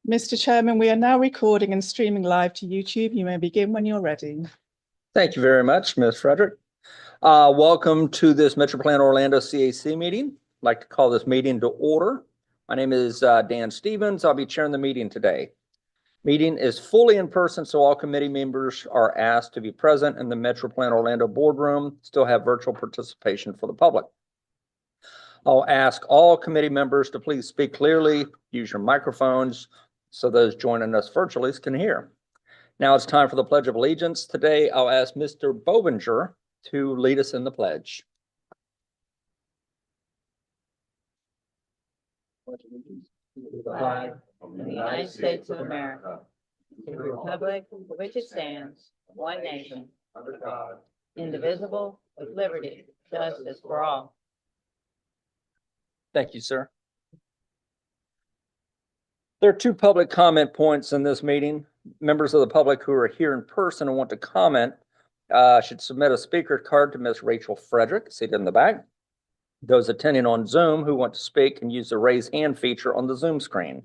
Mr. Chairman, we are now recording and streaming live to YouTube. You may begin when you're ready. Thank you very much, Ms. Frederick. Welcome to this MetroPlan Orlando CAC meeting. I'd like to call this meeting to order. My name is Dan Stevens. I'll be chairing the meeting today. Meeting is fully in person, so all committee members are asked to be present in the MetroPlan Orlando boardroom. Still have virtual participation for the public. I'll ask all committee members to please speak clearly, use your microphones so those joining us virtually can hear. Now it's time for the Pledge of Allegiance. Today, I'll ask Mr. Bobinger to lead us in the pledge. To the flag of the United States of America, to the republic for which it stands, one nation, under God, indivisible, with liberty, justice for all. Thank you, sir. There are two public comment points in this meeting. Members of the public who are here in person and want to comment should submit a speaker card to Ms. Rachel Frederick, seated in the back. Those attending on Zoom who want to speak can use the raise hand feature on the Zoom screen.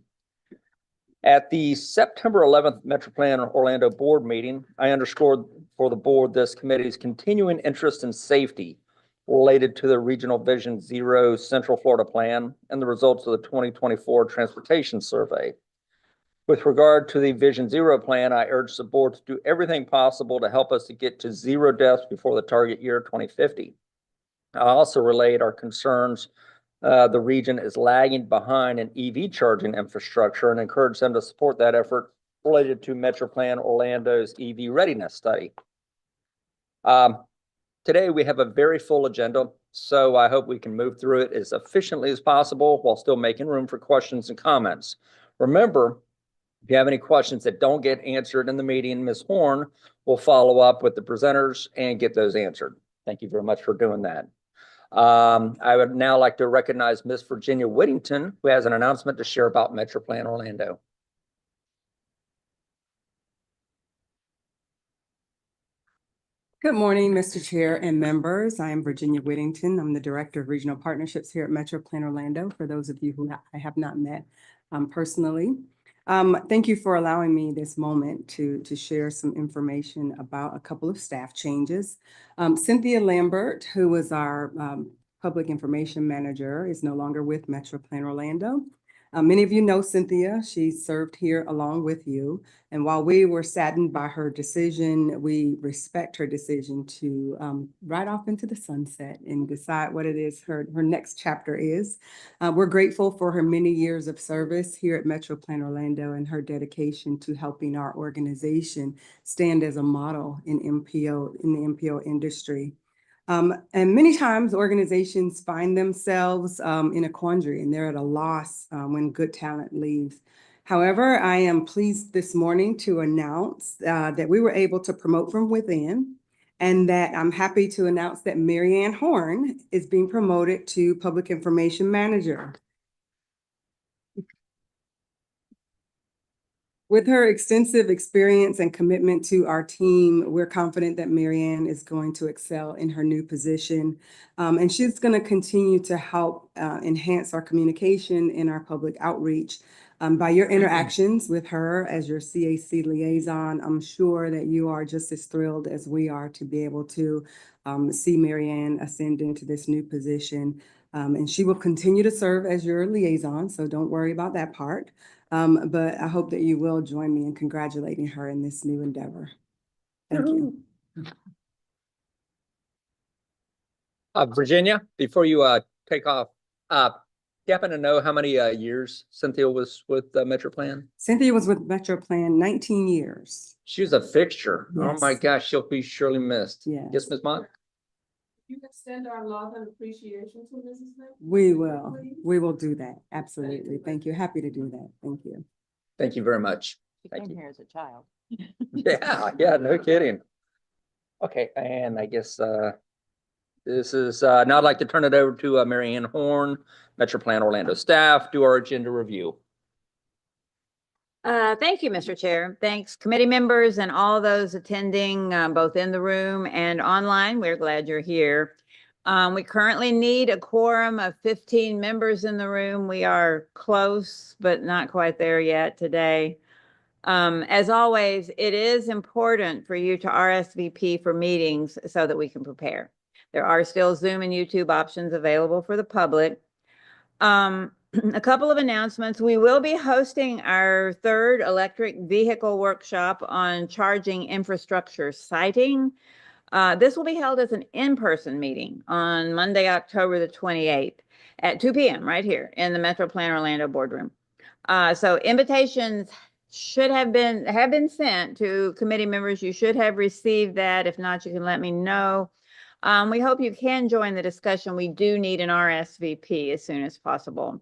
At the September 11th MetroPlan Orlando board meeting, I underscored for the board this committee's continuing interest in safety related to the Regional Vision Zero Central Florida Plan and the results of the 2024 Transportation Survey. With regard to the Vision Zero plan, I urge the board to do everything possible to help us to get to zero deaths before the target year 2050. I also relayed our concerns the region is lagging behind in EV charging infrastructure and encourage them to support that effort related to MetroPlan Orlando's EV readiness study. Today, we have a very full agenda, so I hope we can move through it as efficiently as possible while still making room for questions and comments. Remember, if you have any questions that don't get answered in the meeting, Ms. Horn will follow up with the presenters and get those answered. Thank you very much for doing that. I would now like to recognize Ms. Virginia Whittington, who has an announcement to share about MetroPlan Orlando. Good morning, Mr. Chair and members. I am Virginia Whittington. I'm the Director of Regional Partnerships here at MetroPlan Orlando, for those of you who I have not met personally. Thank you for allowing me this moment to share some information about a couple of staff changes. Cynthia Lambert, who was our Public Information Manager, is no longer with MetroPlan Orlando. Many of you know Cynthia. She served here along with you. And while we were saddened by her decision, we respect her decision to ride off into the sunset and decide what it is her next chapter is. We're grateful for her many years of service here at MetroPlan Orlando and her dedication to helping our organization stand as a model in the MPO industry. And many times organizations find themselves in a quandary and they're at a loss when good talent leaves. However, I am pleased this morning to announce that we were able to promote from within, and that I'm happy to announce that Mary Ann Horn is being promoted to Public Information Manager. With her extensive experience and commitment to our team, we're confident that Mary Ann is going to excel in her new position. And she's going to continue to help enhance our communication and our public outreach. By your interactions with her as your CAC liaison, I'm sure that you are just as thrilled as we are to be able to see Mary Ann ascend into this new position. And she will continue to serve as your liaison, so don't worry about that part. But I hope that you will join me in congratulating her in this new endeavor. Thank you. Virginia, before you take off, you happen to know how many years Cynthia was with MetroPlan? Cynthia was with MetroPlan 19 years. She was a fixture. Yes. Oh my gosh, she'll be surely missed. Yes. Yes, Ms. Mott? You can extend our love and appreciation to Mrs. Smith. We will. We will do that. Absolutely. Thank you. Happy to do that. Thank you. Thank you very much. She came here as a child. Yeah, no kidding. Okay, and I guess this is now I'd like to turn it over to Mary Ann Horn, MetroPlan Orlando staff, do our agenda review. Thank you, Mr. Chair. Thanks, committee members and all those attending both in the room and online. We're glad you're here. We currently need a quorum of 15 members in the room. We are close, but not quite there yet today. As always, it is important for you to RSVP for meetings so that we can prepare. There are still Zoom and YouTube options available for the public. A couple of announcements. We will be hosting our third electric vehicle workshop on charging infrastructure siting. This will be held as an in-person meeting on Monday, October the 28th at 2 p.m. right here in the Metro Plan Orlando boardroom. So invitations should have been sent to committee members. You should have received that. If not, you can let me know. We hope you can join the discussion. We do need an RSVP as soon as possible.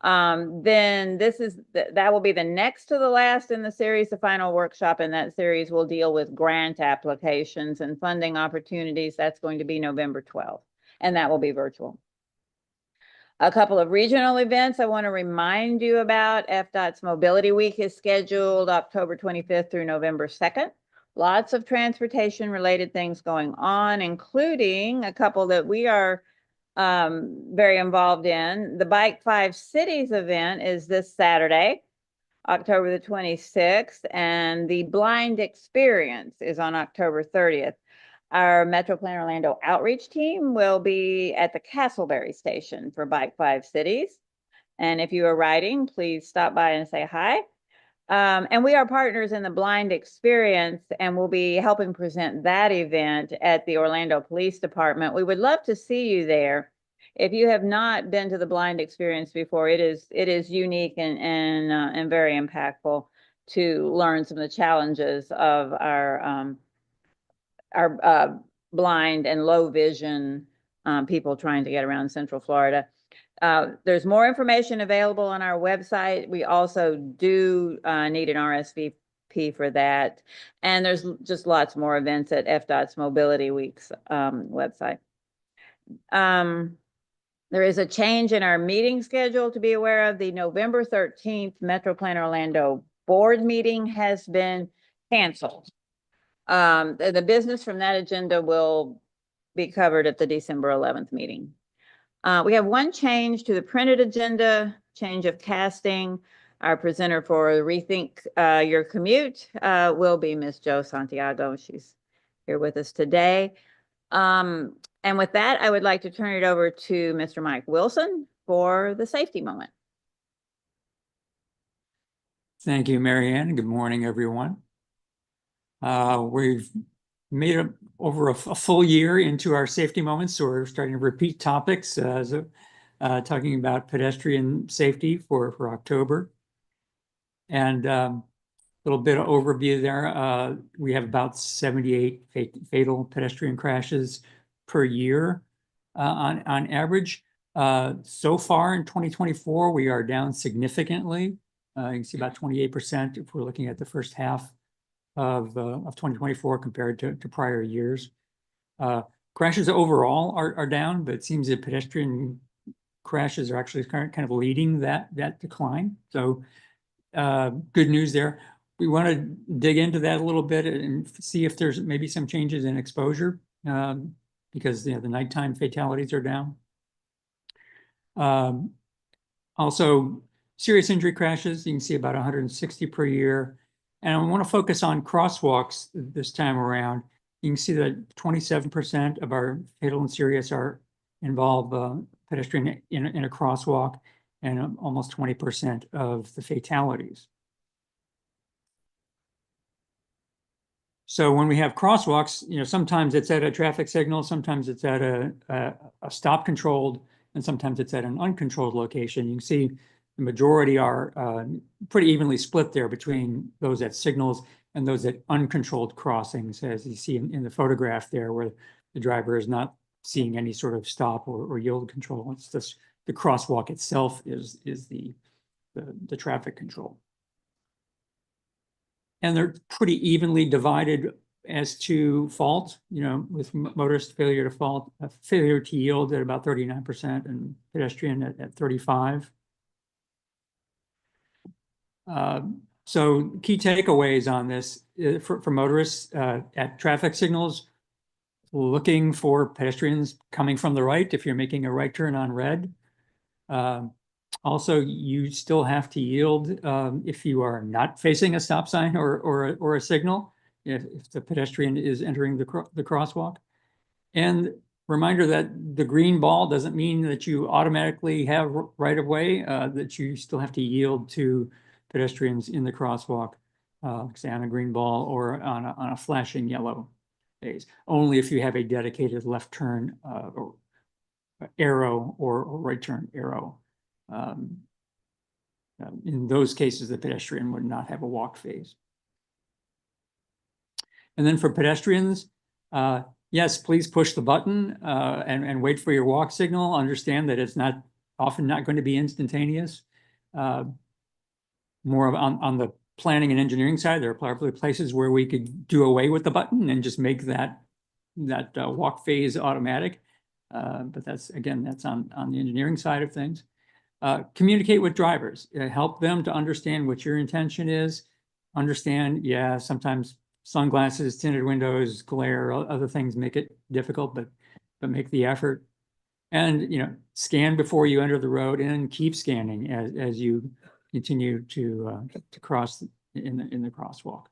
Then that will be the next to the last in the series, the final workshop, and that series will deal with grant applications and funding opportunities. That's going to be November 12th, and that will be virtual. A couple of regional events I want to remind you about. FDOT's Mobility Week is scheduled October 25th through November 2nd. Lots of transportation related things going on, including a couple that we are very involved in. The Bike 5 Cities event is this Saturday, October the 26th, and the Blind Experience is on October 30th. Our Metro Plan Orlando outreach team will be at the Castleberry station for Bike 5 Cities. And if you are riding, please stop by and say hi. And we are partners in the Blind Experience, and we'll be helping present that event at the Orlando Police Department. We would love to see you there. If you have not been to the Blind Experience before, it is unique and very impactful to learn some of the challenges of our blind and low vision people trying to get around Central Florida. There's more information available on our website. We also do need an RSVP for that. And there's just lots more events at FDOT's Mobility Week's website. There is a change in our meeting schedule to be aware of. The November 13th Metro Plan Orlando board meeting has been canceled. The business from that agenda will be covered at the December 11th meeting. We have one change to the printed agenda, change of casting. Our presenter for Rethink Your Commute will be Ms. Jo Santiago. She's here with us today. And with that, I would like to turn it over to Mr. Mike Wilson for the safety moment. Thank you, Mary Ann. Good morning, everyone. We've made it over a full year into our safety moments, so we're starting to repeat topics, talking about pedestrian safety for October. And a little bit of overview there. We have about 78 fatal pedestrian crashes per year on average. So far in 2024, we are down significantly. You can see about 28% if we're looking at the first half of 2024 compared to prior years. Crashes overall are down, but it seems that pedestrian crashes are actually kind of leading that decline. So good news there. We want to dig into that a little bit and see if there's maybe some changes in exposure because the nighttime fatalities are down. Also, serious injury crashes, you can see about 160 per year. And I want to focus on crosswalks this time around. You can see that 27% of our fatal and serious involve pedestrian in a crosswalk, and almost 20% of the fatalities. So when we have crosswalks, sometimes it's at a traffic signal, sometimes it's at a stop controlled, and sometimes it's at an uncontrolled location. You can see the majority are pretty evenly split there between those at signals and those at uncontrolled crossings, as you see in the photograph there, where the driver is not seeing any sort of stop or yield control. It's just the crosswalk itself is the traffic control. And they're pretty evenly divided as to fault, with motorist failure to yield at about 39% and pedestrian at 35%. So key takeaways on this for motorists at traffic signals, looking for pedestrians coming from the right if you're making a right turn on red. Also, you still have to yield if you are not facing a stop sign or a signal, if the pedestrian is entering the crosswalk. And reminder that the green ball doesn't mean that you automatically have right of way, that you still have to yield to pedestrians in the crosswalk, say on a green ball or on a flashing yellow phase. Only if you have a dedicated left turn or arrow or right turn arrow. In those cases, the pedestrian would not have a walk phase. And then for pedestrians, yes, please push the button and wait for your walk signal. Understand that it's often not going to be instantaneous. More on the planning and engineering side, there are probably places where we could do away with the button and just make that walk phase automatic. But that's on the engineering side of things. Communicate with drivers, help them to understand what your intention is. Understand, yeah, sometimes sunglasses, tinted windows, glare, other things make it difficult, but make the effort. And scan before you enter the road and keep scanning as you continue to cross in the crosswalk.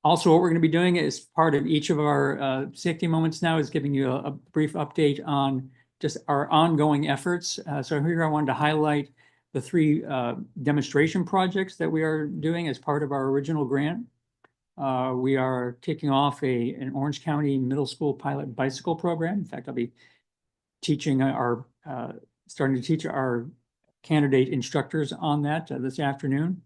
Also, what we're going to be doing as part of each of our safety moments now is giving you a brief update on just our ongoing efforts. So here I wanted to highlight the 3 demonstration projects that we are doing as part of our original grant. We are kicking off an Orange County middle school pilot bicycle program. In fact, I'll be teaching starting to teach our candidate instructors on that this afternoon.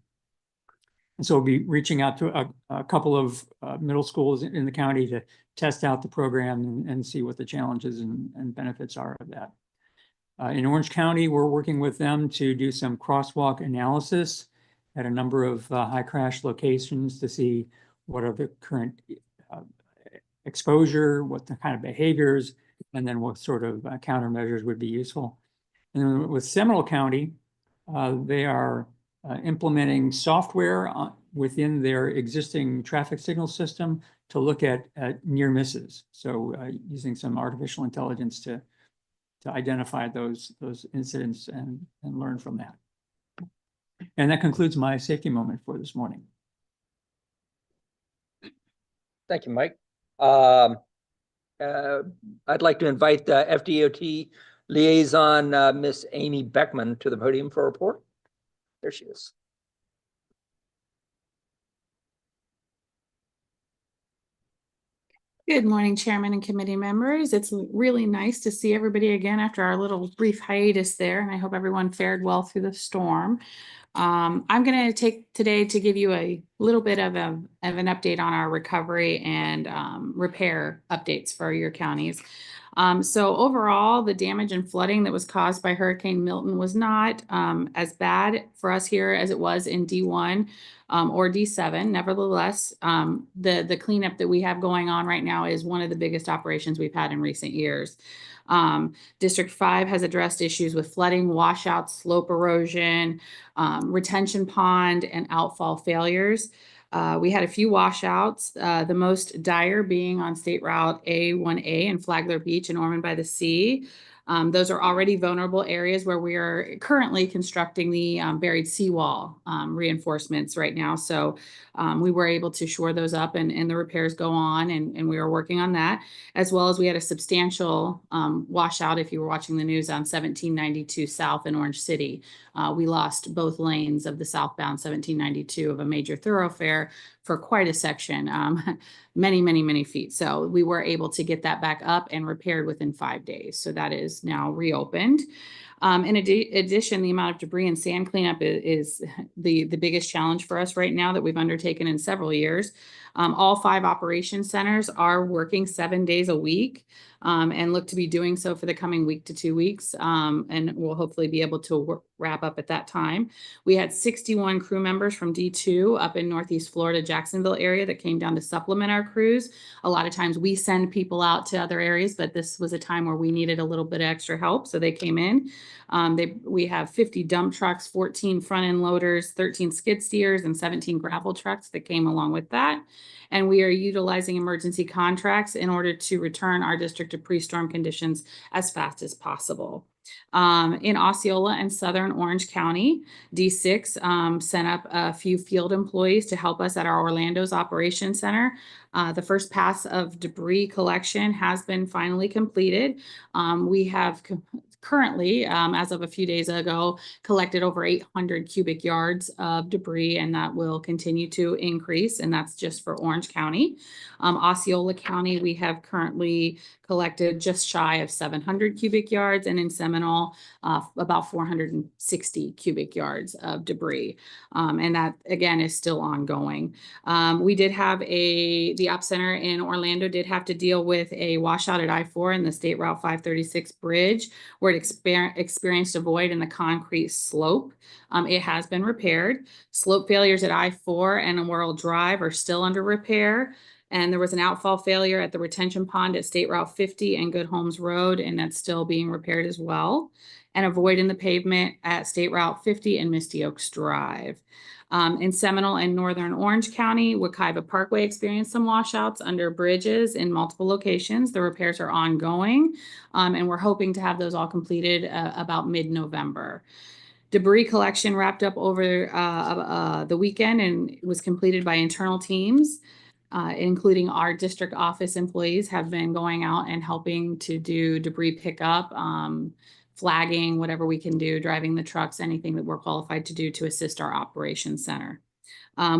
And so we'll be reaching out to a couple of middle schools in the county to test out the program and see what the challenges and benefits are of that. In Orange County, we're working with them to do some crosswalk analysis at a number of high crash locations to see what are the current exposure, what the kind of behaviors, and then what sort of countermeasures would be useful. And then with Seminole County, they are implementing software within their existing traffic signal system to look at near misses. So using some artificial intelligence to identify those incidents and learn from that. And that concludes my safety moment for this morning. Thank you, Mike. I'd like to invite the FDOT liaison, Miss Amy Beckman, to the podium for a report. There she is. Good morning, Chairman and committee members. It's really nice to see everybody again after our little brief hiatus there, and I hope everyone fared well through the storm. I'm going to take today to give you a little bit of an update on our recovery and repair updates for your counties. So overall, the damage and flooding that was caused by Hurricane Milton was not as bad for us here as it was in D1 or D7. Nevertheless, the cleanup that we have going on right now is one of the biggest operations we've had in recent years. District 5 has addressed issues with flooding, washouts, slope erosion, retention pond, and outfall failures. We had a few washouts, the most dire being on State Route A1A in Flagler Beach and Ormond by the Sea. Those are already vulnerable areas where we are currently constructing the buried seawall reinforcements right now. So we were able to shore those up and the repairs go on, and we are working on that, as well as we had a substantial washout, if you were watching the news, on 1792 South in Orange City. We lost both lanes of the southbound 1792 of a major thoroughfare for quite a section, many feet. So we were able to get that back up and repaired within 5 days. So that is now reopened. In addition, the amount of debris and sand cleanup is the biggest challenge for us right now that we've undertaken in several years. All 5 operation centers are working 7 days a week and look to be doing so for the coming week to 2 weeks. And we'll hopefully be able to wrap up at that time. We had 61 crew members from D2 up in Northeast Florida, Jacksonville area that came down to supplement our crews. A lot of times we send people out to other areas, but this was a time where we needed a little bit of extra help. So they came in. We have 50 dump trucks, 14 front end loaders, 13 skid steers, and 17 gravel trucks that came along with that. And we are utilizing emergency contracts in order to return our district to pre-storm conditions as fast as possible. In Osceola and Southern Orange County, D6 sent up a few field employees to help us at our Orlando's Operations Center. The first pass of debris collection has been finally completed. We have currently, as of a few days ago, collected over 800 cubic yards of debris, and that will continue to increase, and that's just for Orange County. Osceola County, we have currently collected just shy of 700 cubic yards, and in Seminole, about 460 cubic yards of debris. And that, again, is still ongoing. We did have the Op Center in Orlando did have to deal with a washout at I-4 in the State Route 536 bridge, where it experienced a void in the concrete slope. It has been repaired. Slope failures at I-4 and World Drive are still under repair. And there was an outfall failure at the retention pond at State Route 50 and Good Homes Road, and that's still being repaired as well. And a void in the pavement at State Route 50 and Misty Oaks Drive. In Seminole and Northern Orange County, Wekiva Parkway experienced some washouts under bridges in multiple locations. The repairs are ongoing, and we're hoping to have those all completed about mid-November. Debris collection wrapped up over the weekend and was completed by internal teams. Including our district office employees have been going out and helping to do debris pickup, flagging, whatever we can do, driving the trucks, anything that we're qualified to do to assist our operations center.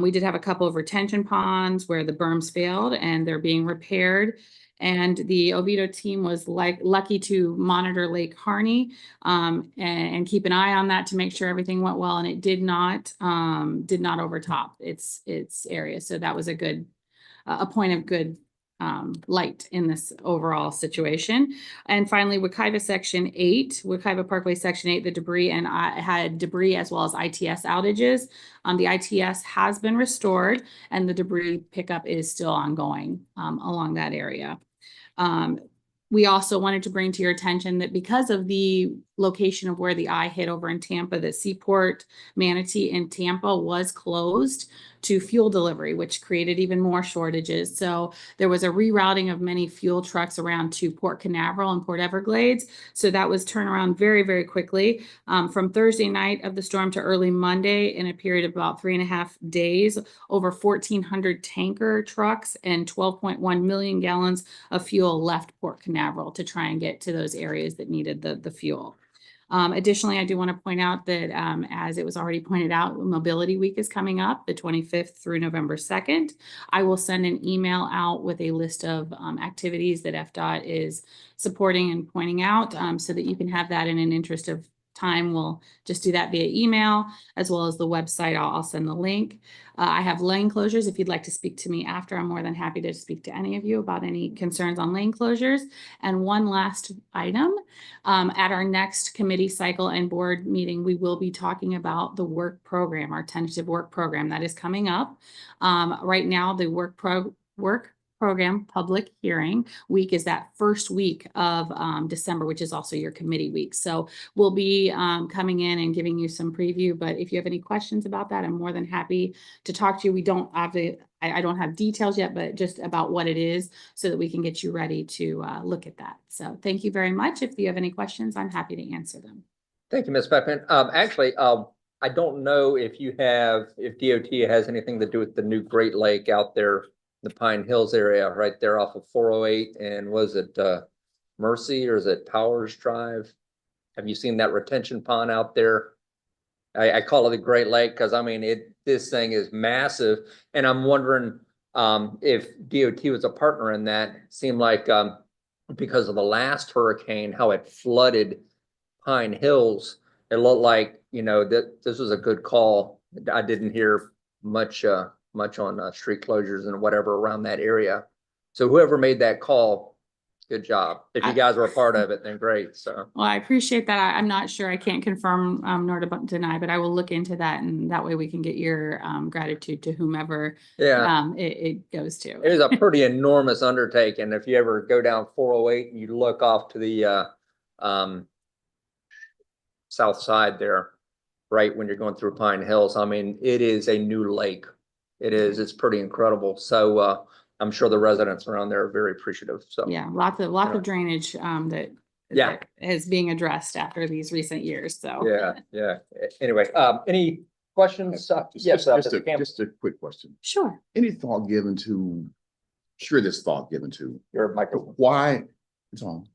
We did have a couple of retention ponds where the berms failed and they're being repaired. And the Oviedo team was lucky to monitor Lake Harney and keep an eye on that to make sure everything went well. And it did not overtop its area. So that was a point of good light in this overall situation. And finally, Wekiva Parkway Section 8, the debris, and I had debris as well as ITS outages. The ITS has been restored and the debris pickup is still ongoing along that area. We also wanted to bring to your attention that because of the location of where the eye hit over in Tampa, that Seaport Manatee in Tampa was closed to fuel delivery, which created even more shortages. So there was a rerouting of many fuel trucks around to Port Canaveral and Port Everglades. So that was turned around very, very quickly. From Thursday night of the storm to early Monday, in a period of about 3.5 days, over 1,400 tanker trucks and 12.1 million gallons of fuel left Port Canaveral to try and get to those areas that needed the fuel. Additionally, I do want to point out that as it was already pointed out, Mobility Week is coming up the 25th through November 2nd. I will send an email out with a list of activities that FDOT is supporting and pointing out so that you can have that in an interest of time. We'll just do that via email as well as the website. I'll send the link. I have lane closures. If you'd like to speak to me after, I'm more than happy to speak to any of you about any concerns on lane closures. And one last item, at our next committee cycle and board meeting, we will be talking about the work program, our tentative work program that is coming up. Right now, the work program public hearing week is that first week of December, which is also your committee week. So we'll be coming in and giving you some preview, but if you have any questions about that, I'm more than happy to talk to you. We don't have I don't have details yet, but just about what it is so that we can get you ready to look at that. So thank you very much. If you have any questions, I'm happy to answer them. Thank you, Ms. Beckman. Actually, I don't know if DOT has anything to do with the new Great Lake out there, the Pine Hills area, right there off of 408, and was it Mercy or is it Powers Drive? Have you seen that retention pond out there? I call it the Great Lake because I mean this thing is massive, and I'm wondering if DOT was a partner in that. It seemed like because of the last hurricane, how it flooded Pine Hills, it looked like that this was a good call. I didn't hear much on street closures and whatever around that area. So whoever made that call, good job. If you guys were a part of it, then great. So well, I appreciate that. I'm not sure. I can't confirm nor deny, but I will look into that, and that way we can get your gratitude to whomever it goes to. It was a pretty enormous undertaking. If you ever go down 408 and you look off to the south side there, right when you're going through Pine Hills, I mean, it is a new lake. It is. It's pretty incredible. So I'm sure the residents around there are very appreciative. So Yeah, lots Yeah. of drainage, Yeah. that is being addressed after these recent years, so. yeah. Anyway, any questions? Yes, Mr. Campbell. Just a quick question. Sure. Any thought given to, sure there's thought given to, Your microphone. why, it's on.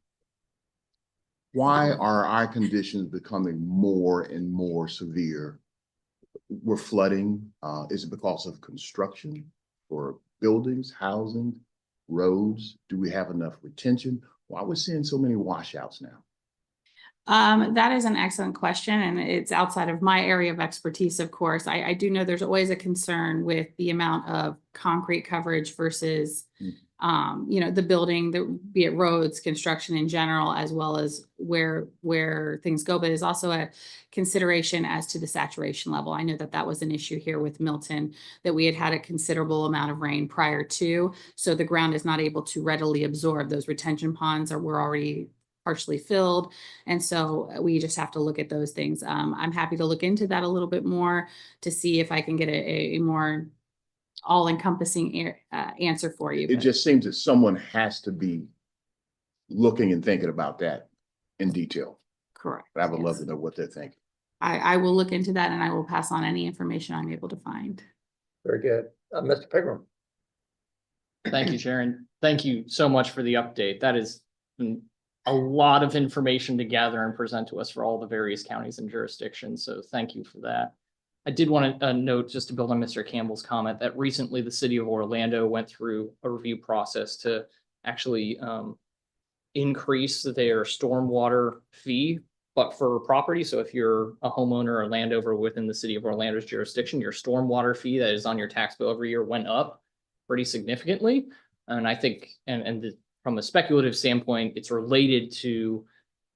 Why are our conditions becoming more and more severe? We're flooding, is it because of construction or buildings, housing, roads? Do we have enough retention? Why are we seeing so many washouts now? That is an excellent question, and it's outside of my area of expertise, of course. I do know there's always a concern with the amount of concrete coverage versus, the building, be it roads, construction in general, as well as where things go, but there's also a consideration as to the saturation level. I know that was an issue here with Milton, that we had a considerable amount of rain prior to, so the ground is not able to readily absorb. Those retention ponds were already partially filled. And so we just have to look at those things. I'm happy to look into that a little bit more to see if I can get a more all-encompassing answer for you. It but- just seems that someone has to be looking and thinking about that in detail. Correct. But I would love yes. to know what they're thinking. I will look into that and I will pass on any information I'm able to find. Very good. Mr. Pigram. Thank you, Sharon. Thank you so much for the update. That is a lot of information to gather and present to us for all the various counties and jurisdictions. So thank you for that. I did want to note, just to build on Mr. Campbell's comment, that recently the city of Orlando went through a review process to actually increase their stormwater fee, but for property. So if you're a homeowner or landover within the city of Orlando's jurisdiction, your stormwater fee that is on your tax bill every year went up pretty significantly. And I think, from a speculative standpoint, it's related to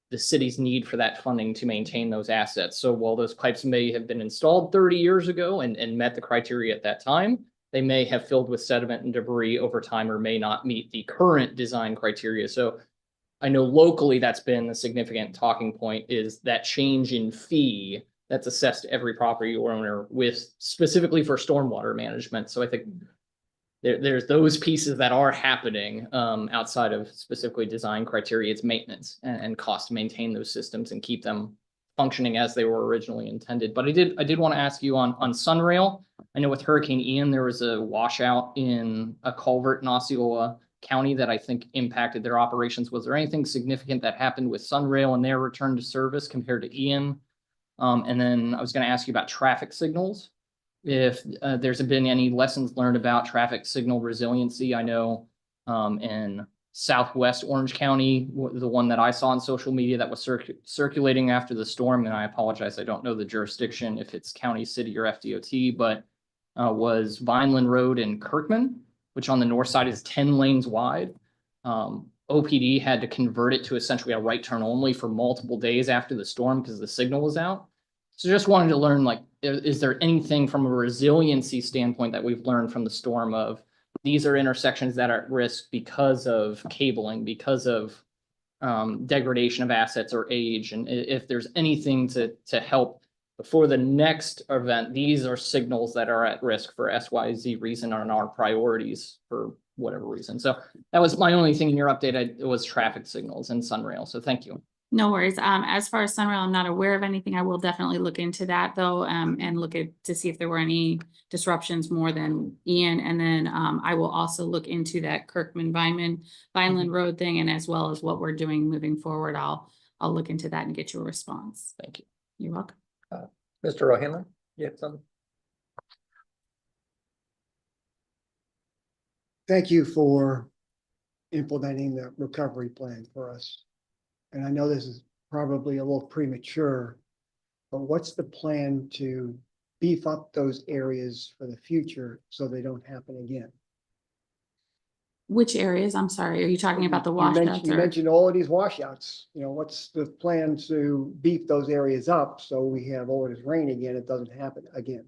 the city's need for that funding to maintain those assets. So while those pipes may have been installed 30 years ago and met the criteria at that time, they may have filled with sediment and debris over time or may not meet the current design criteria. So I know locally that's been a significant talking point, is that change in fee that's assessed to every property owner with specifically for stormwater management. So I think there's those pieces that are happening outside of specifically design criteria. It's maintenance and cost to maintain those systems and keep them functioning as they were originally intended. But I did want to ask you on Sunrail. I know with Hurricane Ian, there was a washout in a culvert in Osceola County that I think impacted their operations. Was there anything significant that happened with Sunrail and their return to service compared to Ian? And then I was going to ask you about traffic signals. If there's been any lessons learned about traffic signal resiliency. I know in Southwest Orange County, the one that I saw on social media that was circulating after the storm, and I apologize, I don't know the jurisdiction, if it's county, city, or FDOT, but was Vineland Road in Kirkman, which on the north side is 10 lanes wide. OPD had to convert it to essentially a right turn only for multiple days after the storm because the signal was out. So just wanted to learn, like, is there anything from a resiliency standpoint that we've learned from the storm of these are intersections that are at risk because of cabling, because of degradation of assets or age, and if there's anything to help before the next event, these are signals that are at risk for SYZ reason on our priorities for whatever reason. So that was my only thing in your update. It was traffic signals and Sunrail. So thank you. No worries. As far as Sunrail, I'm not aware of anything. I will definitely look into that though, and look to see if there were any disruptions more than Ian. And then I will also look into that Vineland Road thing, and as well as what we're doing moving forward. I'll look into that and get you a response. Thank you. You're welcome. Mr. O'Hanlon, you have something? Thank you for implementing the recovery plan for us. And I know this is probably a little premature, but what's the plan to beef up those areas for the future so they don't happen again? Which areas? I'm sorry. Are you talking about the washouts? You mentioned all of these washouts. You know, what's the plan to beef those areas up so we have all of this rain again, it doesn't happen again?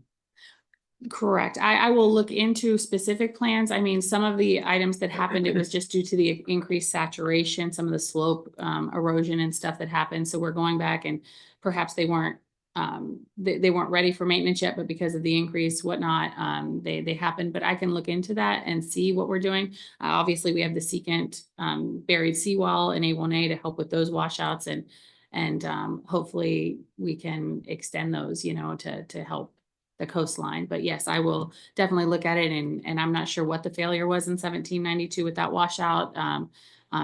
Correct. I will look into specific plans. I mean, some of the items that happened, it was just due to the increased saturation, some of the slope erosion and stuff that happened. So we're going back and perhaps they weren't they weren't ready for maintenance yet, but because of the increase, whatnot, they happened, but I can look into that and see what we're doing. Obviously, we have the secant, buried seawall in A1A to help with those washouts and hopefully we can extend those, you know, to help the coastline. But yes, I will definitely look at it and I'm not sure what the failure was in 1792 with that washout.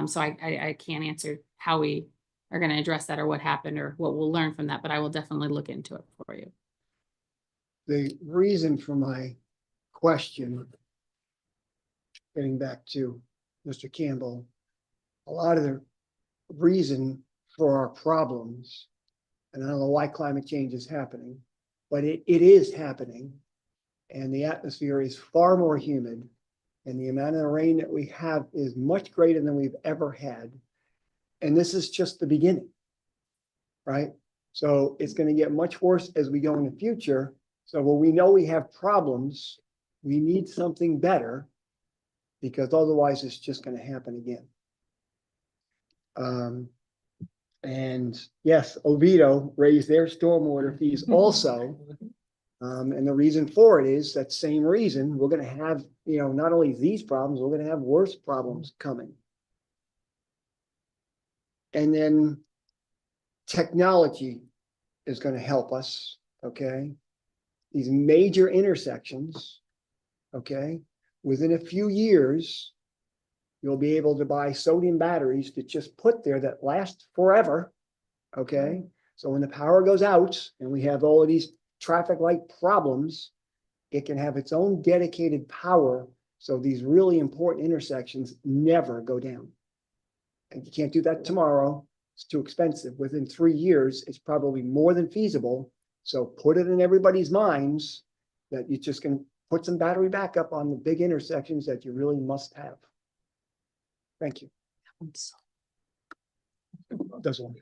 So I can't answer how we are going to address that or what happened or what we'll learn from that, but I will definitely look into it for you. The reason for my question, getting back to Mr. Campbell, a lot of the reason for our problems, and I don't know why climate change is happening, but it is happening. And the atmosphere is far more humid. And the amount of rain that we have is much greater than we've ever had. And this is just the beginning, right? So it's going to get much worse as we go in the future. So when we know we have problems, we need something better because otherwise it's just going to happen again. And yes, Oviedo raised their stormwater fees also. And the reason for it is that same reason. We're going to have, you know, not only these problems, we're going to have worse problems coming. And then technology is going to help us, okay? These major intersections, okay? Within a few years, you'll be able to buy sodium batteries to just put there that last forever, okay? So when the power goes out and we have all of these traffic light problems, it can have its own dedicated power. So these really important intersections never go down. And you can't do that tomorrow. It's too expensive. Within 3 years, it's probably more than feasible. So put it in everybody's minds that you just can put some battery backup on the big intersections that you really must have. Thank you. That's all.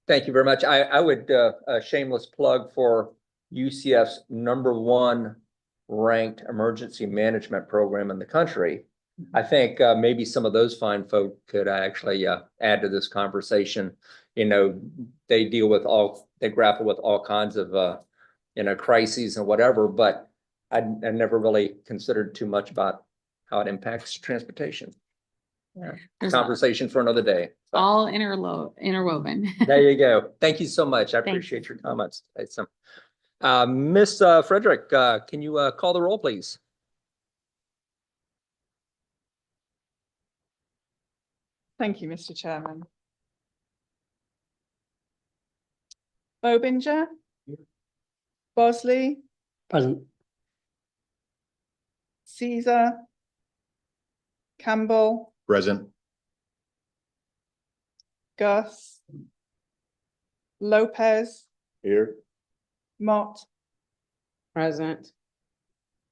Thank you very much. I would, a shameless plug for UCF's #1 ranked emergency management program in the country. I think maybe some of those fine folk could actually add to this conversation. You know, they grapple with all kinds of, crises and whatever, but I never really considered too much about how it impacts transportation. Yeah. Conversation for another day. All interwoven. There you go. Thank you so much. I Thank appreciate your comments. Miss Frederick, can you call the roll, please? Thank you, Mr. Chairman. Bobinger. Bosley. Present. Caesar. Campbell. Present. Gus. Lopez. Here. Mott. Present.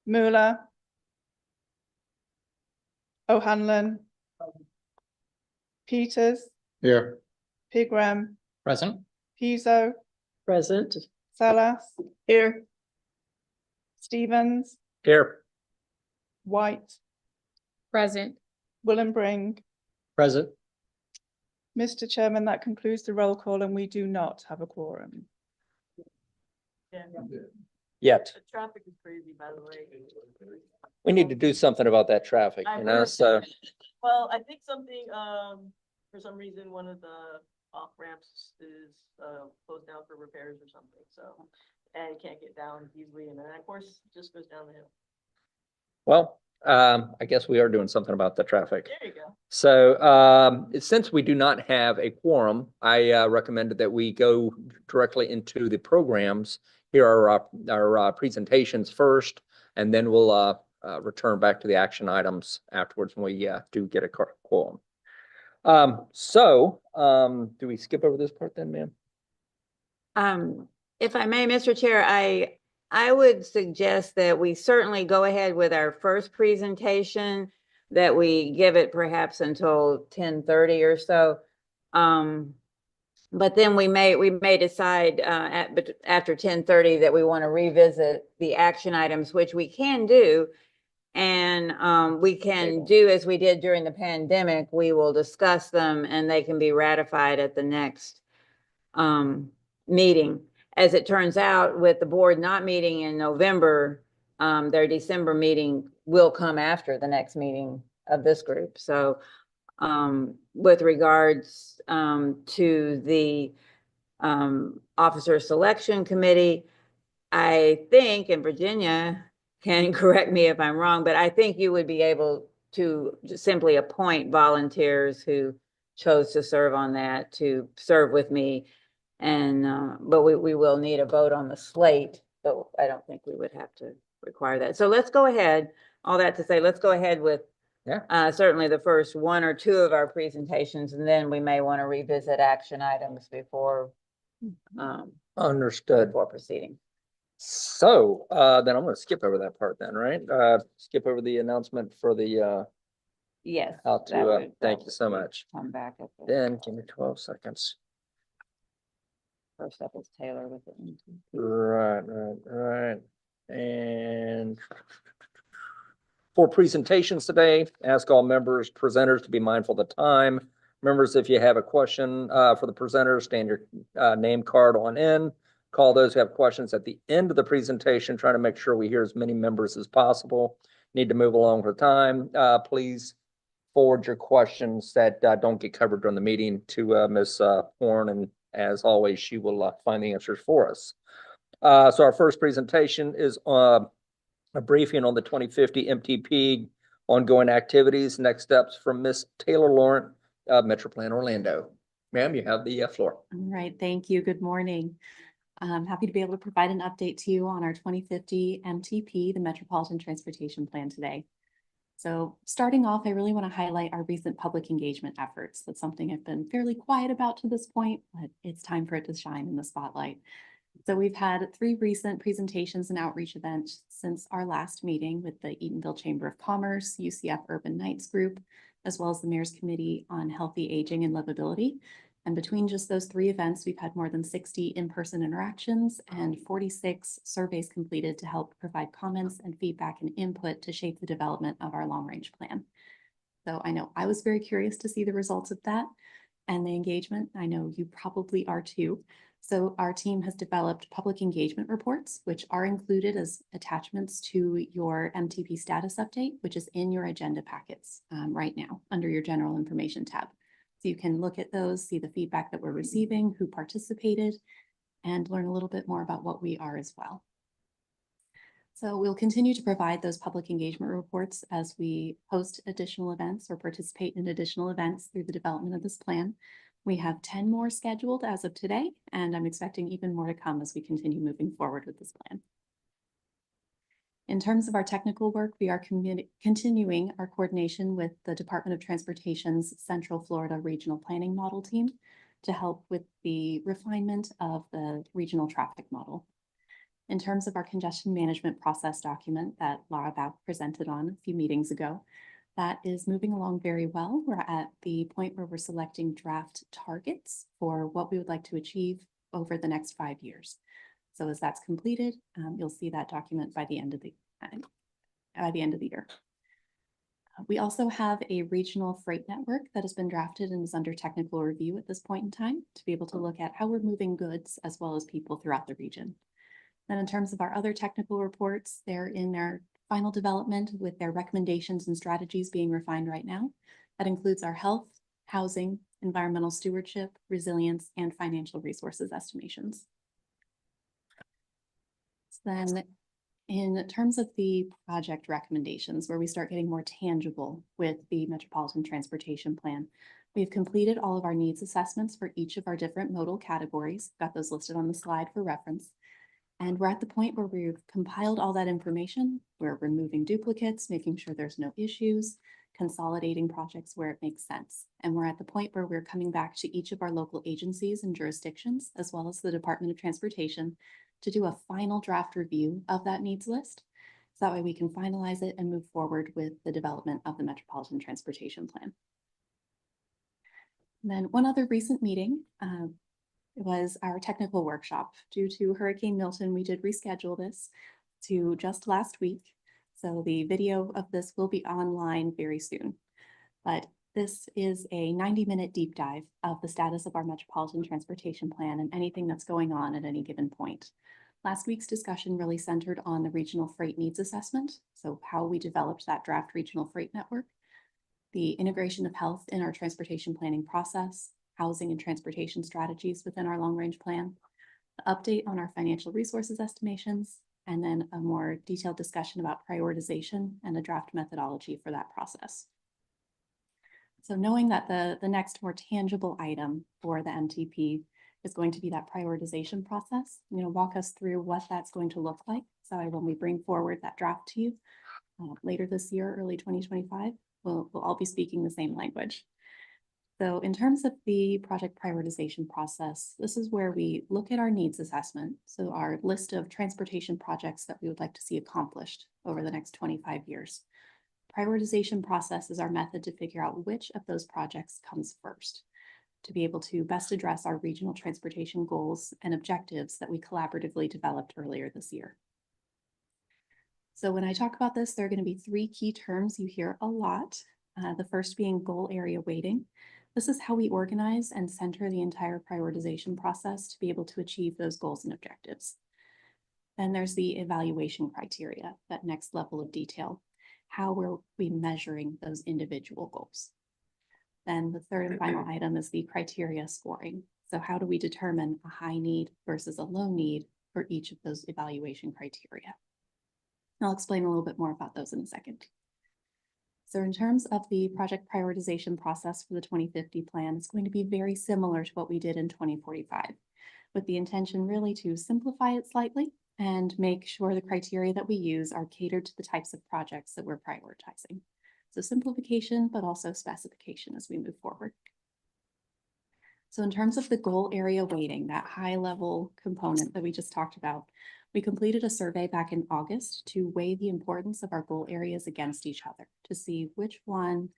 Mueller. O'Hanlon. Peters. Here. Pigram. Present. Pizzo. Present. Salas. Here. Stevens. Here. White. Present. Willenbring. Present. Mr. Chairman, that concludes the roll call and we do not have a quorum. Yet. The traffic is crazy, by the way. We need to do something about that traffic, I you know, heard so. Well, I think something, for some reason, one of the off ramps is, closed down for repairs or something, so. And can't get down easily, and then of course, it just goes down the hill. Well, I guess we are doing something about the traffic. There you go. So, since we do not have a quorum, I recommended that we go directly into the programs. Here are our presentations first, and then we'll return back to the action items afterwards when we do get a quorum. Do we skip over this part then, ma'am? If I may, Mr. Chair, I would suggest that we certainly go ahead with our first presentation, that we give it perhaps until 10:30 or so. But then we may decide after 10:30 that we want to revisit the action items, which we can do. And we can do as we did during the pandemic. We will discuss them and they can be ratified at the next meeting. As it turns out, with the board not meeting in November, their December meeting will come after the next meeting of this group. So with regards to the officer selection committee, I think, and Virginia can correct me if I'm wrong, but I think you would be able to just simply appoint volunteers who chose to serve on that to serve with me. And, but we will need a vote on the slate, but I don't think we would have to require that. So let's go ahead, all that to say, let's go ahead with certainly the first one or two of our presentations, and then we may want to revisit action items before Understood. before proceeding. So, then I'm gonna skip over that part then, right? Skip over the announcement for the, Yes. how that to, would- thank that you so would much. Come back at the Then give me 12 seconds. first up is Taylor with it. Right. And for presentations today, ask all members, presenters to be mindful of the time. Members, if you have a question for the presenters, stand your name card on in. Call those who have questions at the end of the presentation, trying to make sure we hear as many members as possible. Need to move along for time. Please forward your questions that don't get covered during the meeting to Ms. Horn, and as always, she will find the answers for us. So our first presentation is a briefing on the 2050 MTP ongoing activities. Next steps from Ms. Taylor Laurent, Metro Plan Orlando. Ma'am, you have the floor. All right, thank you. Good morning. I'm happy to be able to provide an update to you on our 2050 MTP, the Metropolitan Transportation Plan today. So starting off, I really want to highlight our recent public engagement efforts. That's something I've been fairly quiet about to this point, but it's time for it to shine in the spotlight. So we've had 3 recent presentations and outreach events since our last meeting with the Eatonville Chamber of Commerce, UCF Urban Knights Group, as well as the Mayor's Committee on Healthy Aging and Livability. And between just those 3 events, we've had more than 60 in-person interactions and 46 surveys completed to help provide comments and feedback and input to shape the development of our long-range plan. So I know I was very curious to see the results of that and the engagement. I know you probably are too. So our team has developed public engagement reports, which are included as attachments to your MTP status update, which is in your agenda packets right now under your general information tab. So you can look at those, see the feedback that we're receiving, who participated, and learn a little bit more about what we are as well. So we'll continue to provide those public engagement reports as we host additional events or participate in additional events through the development of this plan. We have 10 more scheduled as of today, and I'm expecting even more to come as we continue moving forward with this plan. In terms of our technical work, we are continuing our coordination with the Department of Transportation's Central Florida Regional Planning Model team to help with the refinement of the regional traffic model. In terms of our congestion management process document that Laura Bauk presented on a few meetings ago, that is moving along very well. We're at the point where we're selecting draft targets for what we would like to achieve over the next 5 years. So as that's completed, you'll see that document by the end of the year. We also have a regional freight network that has been drafted and is under technical review at this point in time to be able to look at how we're moving goods as well as people throughout the region. Then in terms of our other technical reports, they're in their final development with their recommendations and strategies being refined right now. That includes our health, housing, environmental stewardship, resilience, and financial resources estimations. So then in terms of the project recommendations, where we start getting more tangible with the Metropolitan Transportation Plan, we've completed all of our needs assessments for each of our different modal categories. Got those listed on the slide for reference. And we're at the point where we've compiled all that information. We're removing duplicates, making sure there's no issues, consolidating projects where it makes sense. And we're at the point where we're coming back to each of our local agencies and jurisdictions, as well as the Department of Transportation, to do a final draft review of that needs list. So that way we can finalize it and move forward with the development of the Metropolitan Transportation Plan. And then one other recent meeting, was our technical workshop. Due to Hurricane Milton, we did reschedule this to just last week. So the video of this will be online very soon. But This is a 90-minute deep dive of the status of our Metropolitan Transportation Plan and anything that's going on at any given point. Last week's discussion really centered on the regional freight needs assessment, so how we developed that draft regional freight network, the integration of health in our transportation planning process, housing and transportation strategies within our long-range plan, the update on our financial resources estimations, and then a more detailed discussion about prioritization and a draft methodology for that process. So knowing that the next more tangible item for the MTP is going to be that prioritization process, I'm going to walk us through what that's going to look like. So when we bring forward that draft to you later this year, early 2025, we'll all be speaking the same language. So in terms of the project prioritization process, this is where we look at our needs assessment. So our list of transportation projects that we would like to see accomplished over the next 25 years. Prioritization process is our method to figure out which of those projects comes first, to be able to best address our regional transportation goals and objectives that we collaboratively developed earlier this year. So when I talk about this, there are going to be three key terms you hear a lot. The first being goal area weighting. This is how we organize and center the entire prioritization process to be able to achieve those goals and objectives. Then there's the evaluation criteria, that next level of detail. How are we measuring those individual goals? Then the third and final item is the criteria scoring. So how do we determine a high need versus a low need for each of those evaluation criteria? I'll explain a little bit more about those in a second. So in terms of the project prioritization process for the 2050 plan, it's going to be very similar to what we did in 2045, with the intention really to simplify it slightly and make sure the criteria that we use are catered to the types of projects that we're prioritizing. So simplification, but also specification as we move forward. So in terms of the goal area weighting, that high level component that we just talked about, we completed a survey back in August to weigh the importance of our goal areas against each other to see which one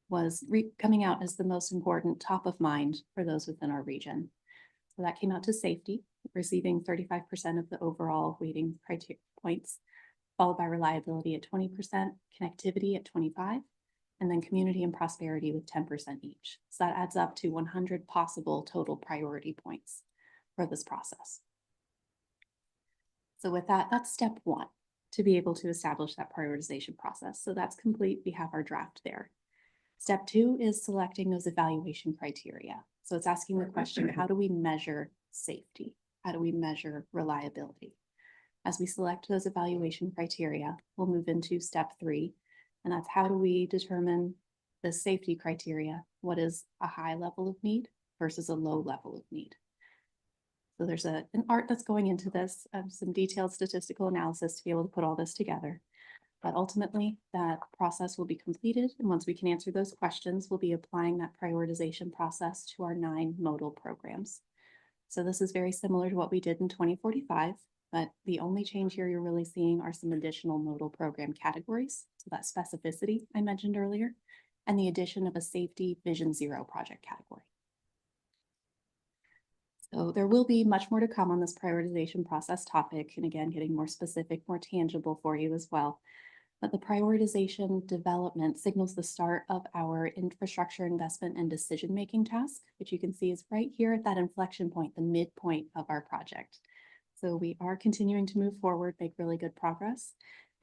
was coming out as the most important, top of mind for those within our region. So that came out to safety, receiving 35% of the overall weighting criteria points, followed by reliability at 20%, connectivity at 25%, and then community and prosperity with 10% each. So that adds up to 100 possible total priority points for this process. So with that, that's step one, to be able to establish that prioritization process. So that's complete. We have our draft there. Step two is selecting those evaluation criteria. So it's asking the question, how do we measure safety? How do we measure reliability? As we select those evaluation criteria, we'll move into step three, and that's how do we determine the safety criteria? What is a high level of need versus a low level of need? So there's an art that's going into this, some detailed statistical analysis to be able to put all this together. But ultimately, that process will be completed. And once we can answer those questions, we'll be applying that prioritization process to our 9 modal programs. So this is very similar to what we did in 2045, but the only change here you're really seeing are some additional modal program categories. So that specificity I mentioned earlier, and the addition of a safety Vision Zero project category. So there will be much more to come on this prioritization process topic, and again, getting more specific, more tangible for you as well. But the prioritization development signals the start of our infrastructure investment and decision-making task, which you can see is right here at that inflection point, the midpoint of our project. So we are continuing to move forward, make really good progress,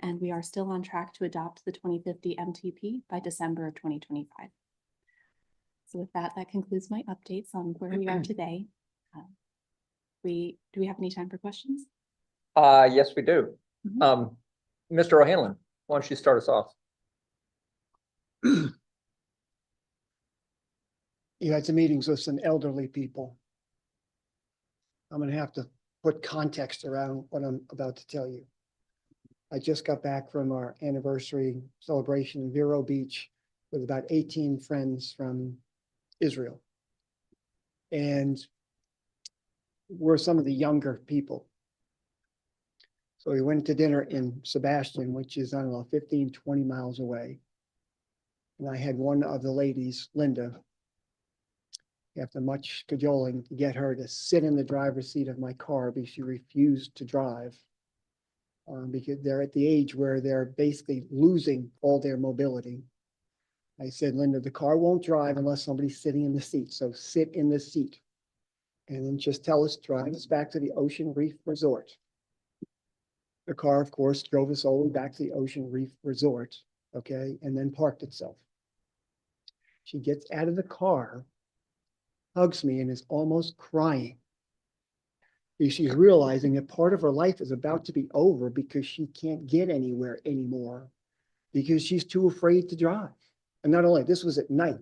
and we are still on track to adopt the 2050 MTP by December of 2025. So with that, that concludes my updates on where we are today. Do we have any time for questions? Yes, we do. Mr. O'Hanlon, why don't you start us off? You had some meetings with some elderly people. I'm gonna have to put context around what I'm about to tell you. I just got back from our anniversary celebration in Vero Beach with about 18 friends from Israel. And we're some of the younger people. So we went to dinner in Sebastian, which is, I don't know, 15, 20 miles away. And I had one of the ladies, Linda, after much cajoling, to get her to sit in the driver's seat of my car because she refused to drive. Because they're at the age where they're basically losing all their mobility. I said, Linda, the car won't drive unless somebody's sitting in the seat, so sit in the seat. And then just drive us back to the Ocean Reef Resort. The car, of course, drove us all the way back to the Ocean Reef Resort, okay, and then parked itself. She gets out of the car, hugs me, and is almost crying. She's realizing that part of her life is about to be over because she can't get anywhere anymore because she's too afraid to drive. And not only, this was at night,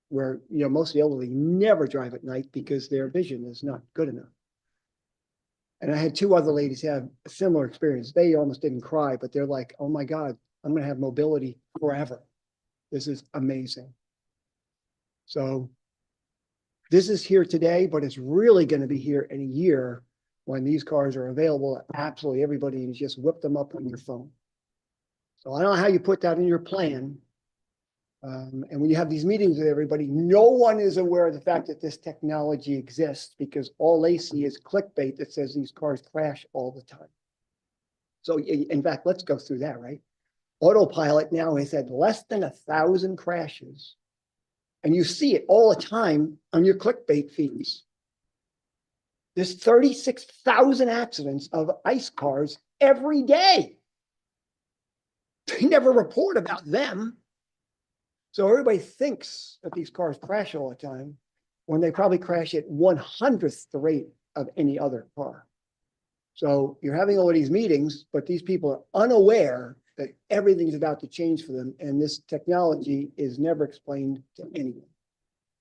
where, you know, most of the elderly never drive at night because their vision is not good enough. And I had two other ladies have a similar experience. They almost didn't cry, but they're like, oh my God, I'm gonna have mobility forever. This is amazing. So this is here today, but it's really gonna be here in a year when these cars are available. Absolutely everybody, and just whip them up on your phone. So I don't know how you put that in your plan. And when you have these meetings with everybody, no one is aware of the fact that this technology exists because all they see is clickbait that says these cars crash all the time. So in fact, let's go through that, right? Autopilot now has had less than 1,000 crashes. And you see it all the time on your clickbait feeds. There's 36,000 accidents of ICE cars every day. They never report about them. So everybody thinks that these cars crash all the time when they probably crash at 1/100th the rate of any other car. So you're having all of these meetings, but these people are unaware that everything's about to change for them. And this technology is never explained to anyone.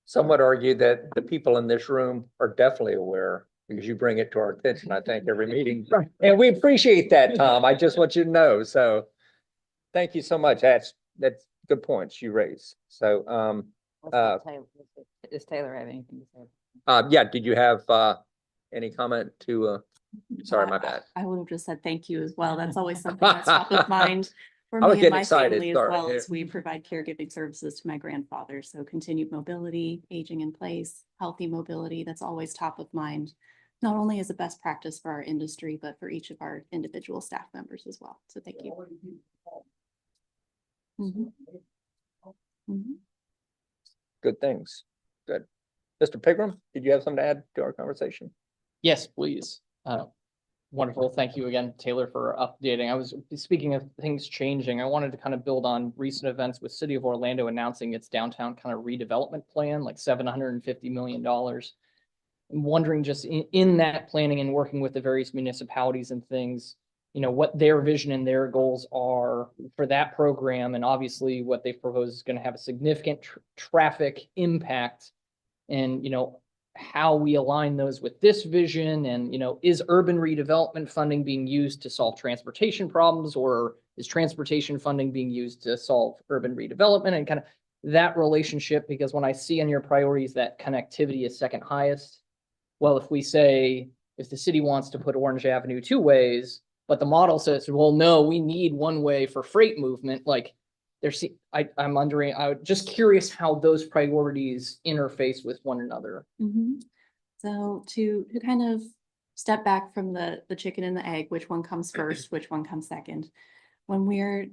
Some would argue that the people in this room are definitely aware because you bring it to our attention, I think, every meeting. Right. And we appreciate that, Tom. I just want you to know. So thank you so much. That's good points you raised. So, Does Taylor have anything to say? yeah, did you have, any comment to, sorry, my bad. I would have just said thank you as well. That's always something that's top of mind for I was me and getting my excited, family as sorry. well as we provide caregiving services to my grandfather. So continued mobility, aging in place, healthy mobility, that's always top of mind. Not only as a best practice for our industry, but for each of our individual staff members as well. So thank you. Mhm. Mhm. Good things. Good. Mr. Pigram, did you have something to add to our conversation? Yes, please. Wonderful. Thank you again, Taylor, for updating. I was speaking of things changing. I wanted to kind of build on recent events with City of Orlando announcing its downtown kind of redevelopment plan, like $750 million. I'm wondering just in that planning and working with the various municipalities and things, you know, what their vision and their goals are for that program. And obviously what they've proposed is going to have a significant traffic impact, and, you know, how we align those with this vision. And, you know, is urban redevelopment funding being used to solve transportation problems, or is transportation funding being used to solve urban redevelopment, and kind of that relationship? Because when I see in your priorities that connectivity is second highest, well, if we say, if the city wants to put Orange Avenue 2 ways, but the model says, well, no, we need one way for freight movement, like I'm wondering, I'm just curious how those priorities interface with one another. Mhm. So to kind of step back from the chicken and the egg, which one comes first, which one comes second, when we're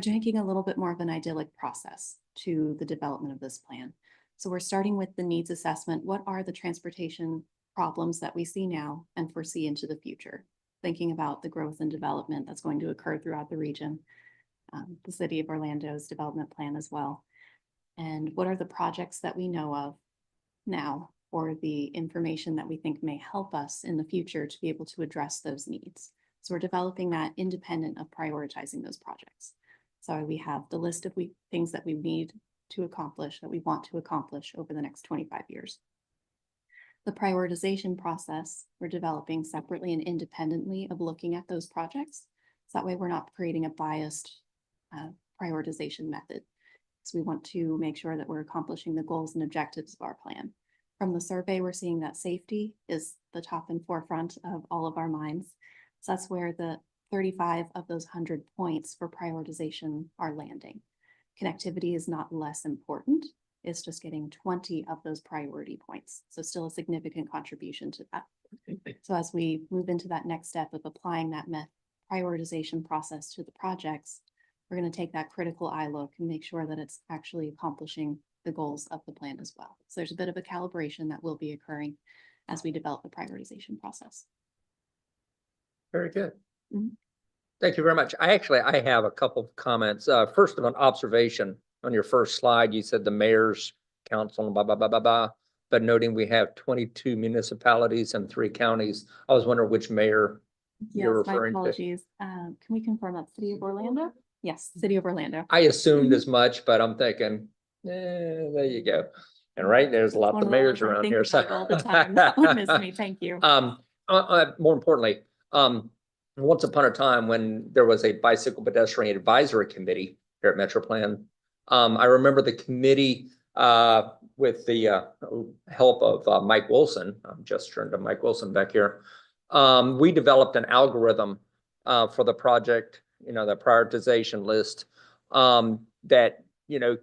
taking a little bit more of an idyllic process to the development of this plan. So we're starting with the needs assessment. What are the transportation problems that we see now and foresee into the future? Thinking about the growth and development that's going to occur throughout the region, the City of Orlando's development plan as well. And what are the projects that we know of now, or the information that we think may help us in the future to be able to address those needs? So we're developing that independent of prioritizing those projects. So we have the list of things that we need to accomplish, that we want to accomplish over the next 25 years. The prioritization process we're developing separately and independently of looking at those projects. So that way we're not creating a biased prioritization method. So we want to make sure that we're accomplishing the goals and objectives of our plan. From the survey, we're seeing that safety is the top and forefront of all of our minds. So that's where the 35 of those 100 points for prioritization are landing. Connectivity is not less important. It's just getting 20 of those priority points. So still a significant contribution to that. So as we move into that next step of applying that prioritization process to the projects, we're going to take that critical eye look and make sure that it's actually accomplishing the goals of the plan as well. So there's a bit of a calibration that will be occurring as we develop the prioritization process. Very good. Mhm. Thank you very much. I have a couple of comments. First of an observation on your first slide, you said the mayor's council, blah, blah, blah, blah, blah. But noting we have 22 municipalities and 3 counties, I was wondering which mayor you're Yes, my referring to. apologies. Can we confirm that City of Orlando? Yes, City of Orlando. I assumed as much, but I'm thinking, there you go. And right, there's It's lots one of of the mayors ones I around think here, so. about all the time. That one missed me. Thank you. More importantly, once upon a time when there was a bicycle pedestrian advisory committee here at MetroPlan, I remember the committee, with the help of Mike Wilson, I'm just turned to Mike Wilson back here. We developed an algorithm for the project, the prioritization list, that,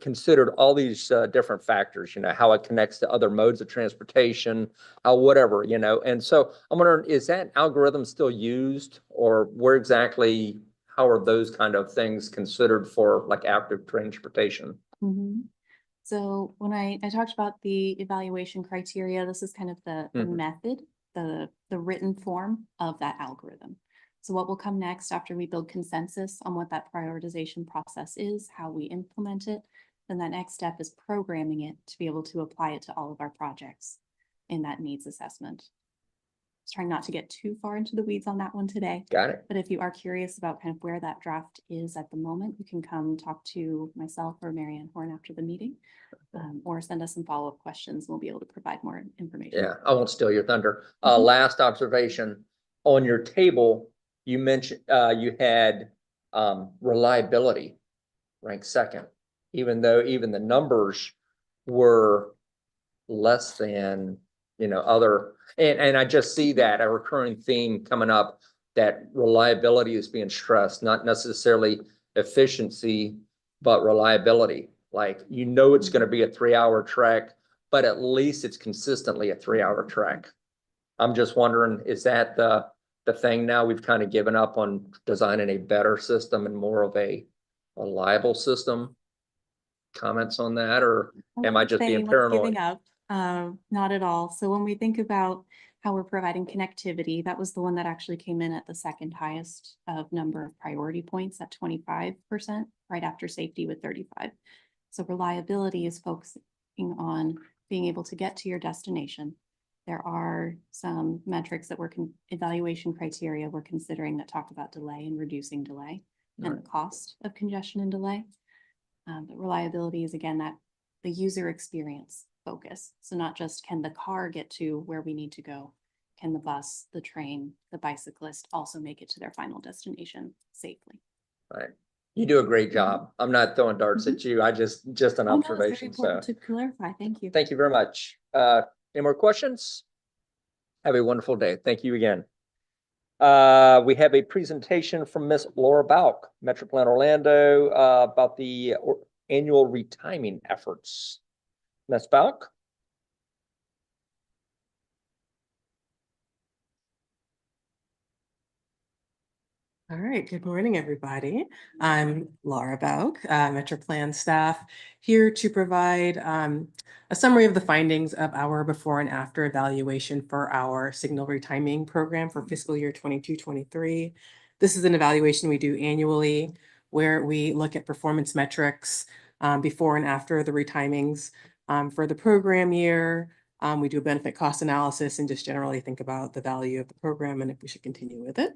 considered all these different factors, how it connects to other modes of transportation, whatever, and so I'm wondering, is that algorithm still used, or where exactly, how are those kind of things considered for like active transportation? Mhm. So when I talked about the evaluation criteria, this is kind of the Mhm. method, the written form of that algorithm. So what will come next after we build consensus on what that prioritization process is, how we implement it, then that next step is programming it to be able to apply it to all of our projects in that needs assessment. I was trying not to get too far into the weeds on that one today. Got it. But if you are curious about kind of where that draft is at the moment, you can come talk to myself or Marianne Horn after the meeting, or send us some follow-up questions. We'll be able to provide more information. Yeah, I won't steal your thunder. Mhm. Last observation, on your table, you mentioned, you had, reliability ranked second, even though even the numbers were less than, other, and I just see that a recurring theme coming up, that reliability is being stressed, not necessarily efficiency, but reliability. Like, it's gonna be a 3-hour trek, but at least it's consistently a 3-hour trek. I'm just wondering, is that the thing now? We've kind of given up on designing a better system and more of a reliable system? Comments on that, or am I wouldn't just say being what's giving paranoid? up, not at all. So when we think about how we're providing connectivity, that was the one that actually came in at the second highest of number of priority points at 25%, right after safety with 35. So reliability is focusing on being able to get to your destination. There are some metrics that evaluation criteria we're considering that talk about delay and reducing delay and the cost of congestion and delay. But reliability is, again, that the user experience focus. So not just can the car get to where we need to go, can the bus, the train, the bicyclist also make it to their final destination safely? Right. You do a great job. I'm not throwing darts at you. I just an Oh, no, it's very observation. So important to clarify. Thank you. thank you very much. Any more questions? Have a wonderful day. Thank you again. We have a presentation from Miss Laura Bauk, MetroPlan Orlando, about the annual retiming efforts. Miss Bauk? All right, good morning, everybody. I'm Laura Bauk, MetroPlan staff, here to provide a summary of the findings of our before and after evaluation for our signal retiming program for fiscal year 22-23. This is an evaluation we do annually where we look at performance metrics before and after the retimings for the program year. We do a benefit cost analysis and just generally think about the value of the program and if we should continue with it.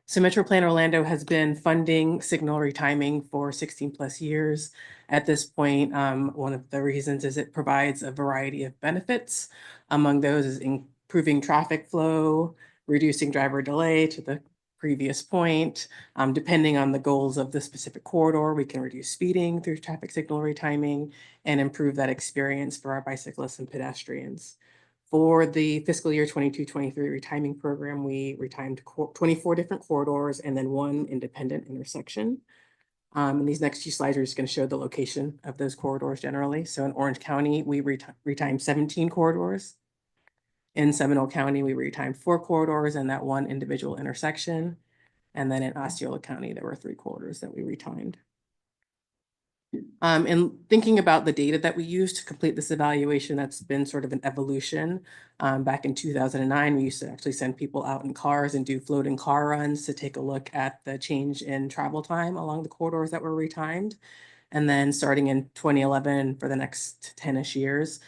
So MetroPlan Orlando has been funding signal retiming for 16 plus years. At this point, one of the reasons is it provides a variety of benefits. Among those is improving traffic flow, reducing driver delay to the previous point. Depending on the goals of the specific corridor, we can reduce speeding through traffic signal retiming and improve that experience for our bicyclists and pedestrians. For the fiscal year 22-23 retiming program, we retimed 24 different corridors and then 1 independent intersection. And these next few slides are just going to show the location of those corridors generally. So in Orange County, we retimed 17 corridors. In Seminole County, we retimed 4 corridors and that 1 individual intersection. And then in Osceola County, there were 3 corridors that we retimed. And thinking about the data that we used to complete this evaluation, that's been sort of an evolution. Back in 2009, we used to actually send people out in cars and do floating car runs to take a look at the change in travel time along the corridors that were retimed. And then starting in 2011, for the next 10-ish years,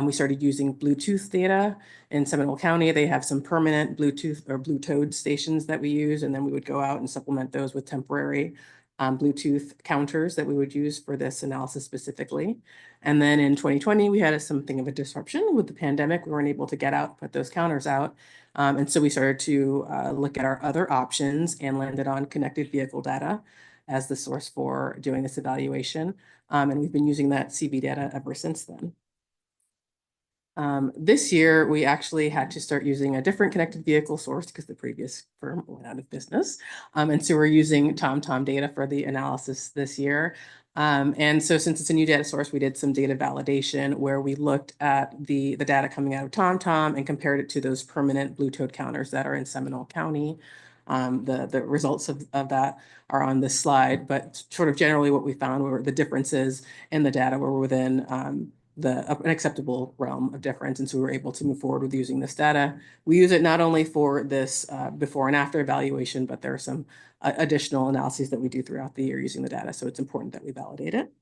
we started using Bluetooth data. In Seminole County, they have some permanent Bluetooth or Bluetooth stations that we use, and then we would go out and supplement those with temporary Bluetooth counters that we would use for this analysis specifically. And then in 2020, we had something of a disruption with the pandemic. We weren't able to get out, put those counters out. And so we started to look at our other options and landed on connected vehicle data as the source for doing this evaluation. And we've been using that CB data ever since then. This year, we actually had to start using a different connected vehicle source because the previous firm went out of business. And so we're using TomTom data for the analysis this year. And so since it's a new data source, we did some data validation where we looked at the data coming out of TomTom and compared it to those permanent Bluetooth counters that are in Seminole County. The results of that are on this slide, but sort of generally what we found were the differences in the data were within an acceptable realm of difference. And so we were able to move forward with using this data. We use it not only for this before and after evaluation, but there are some additional analyses that we do throughout the year using the data. So it's important that we validate it.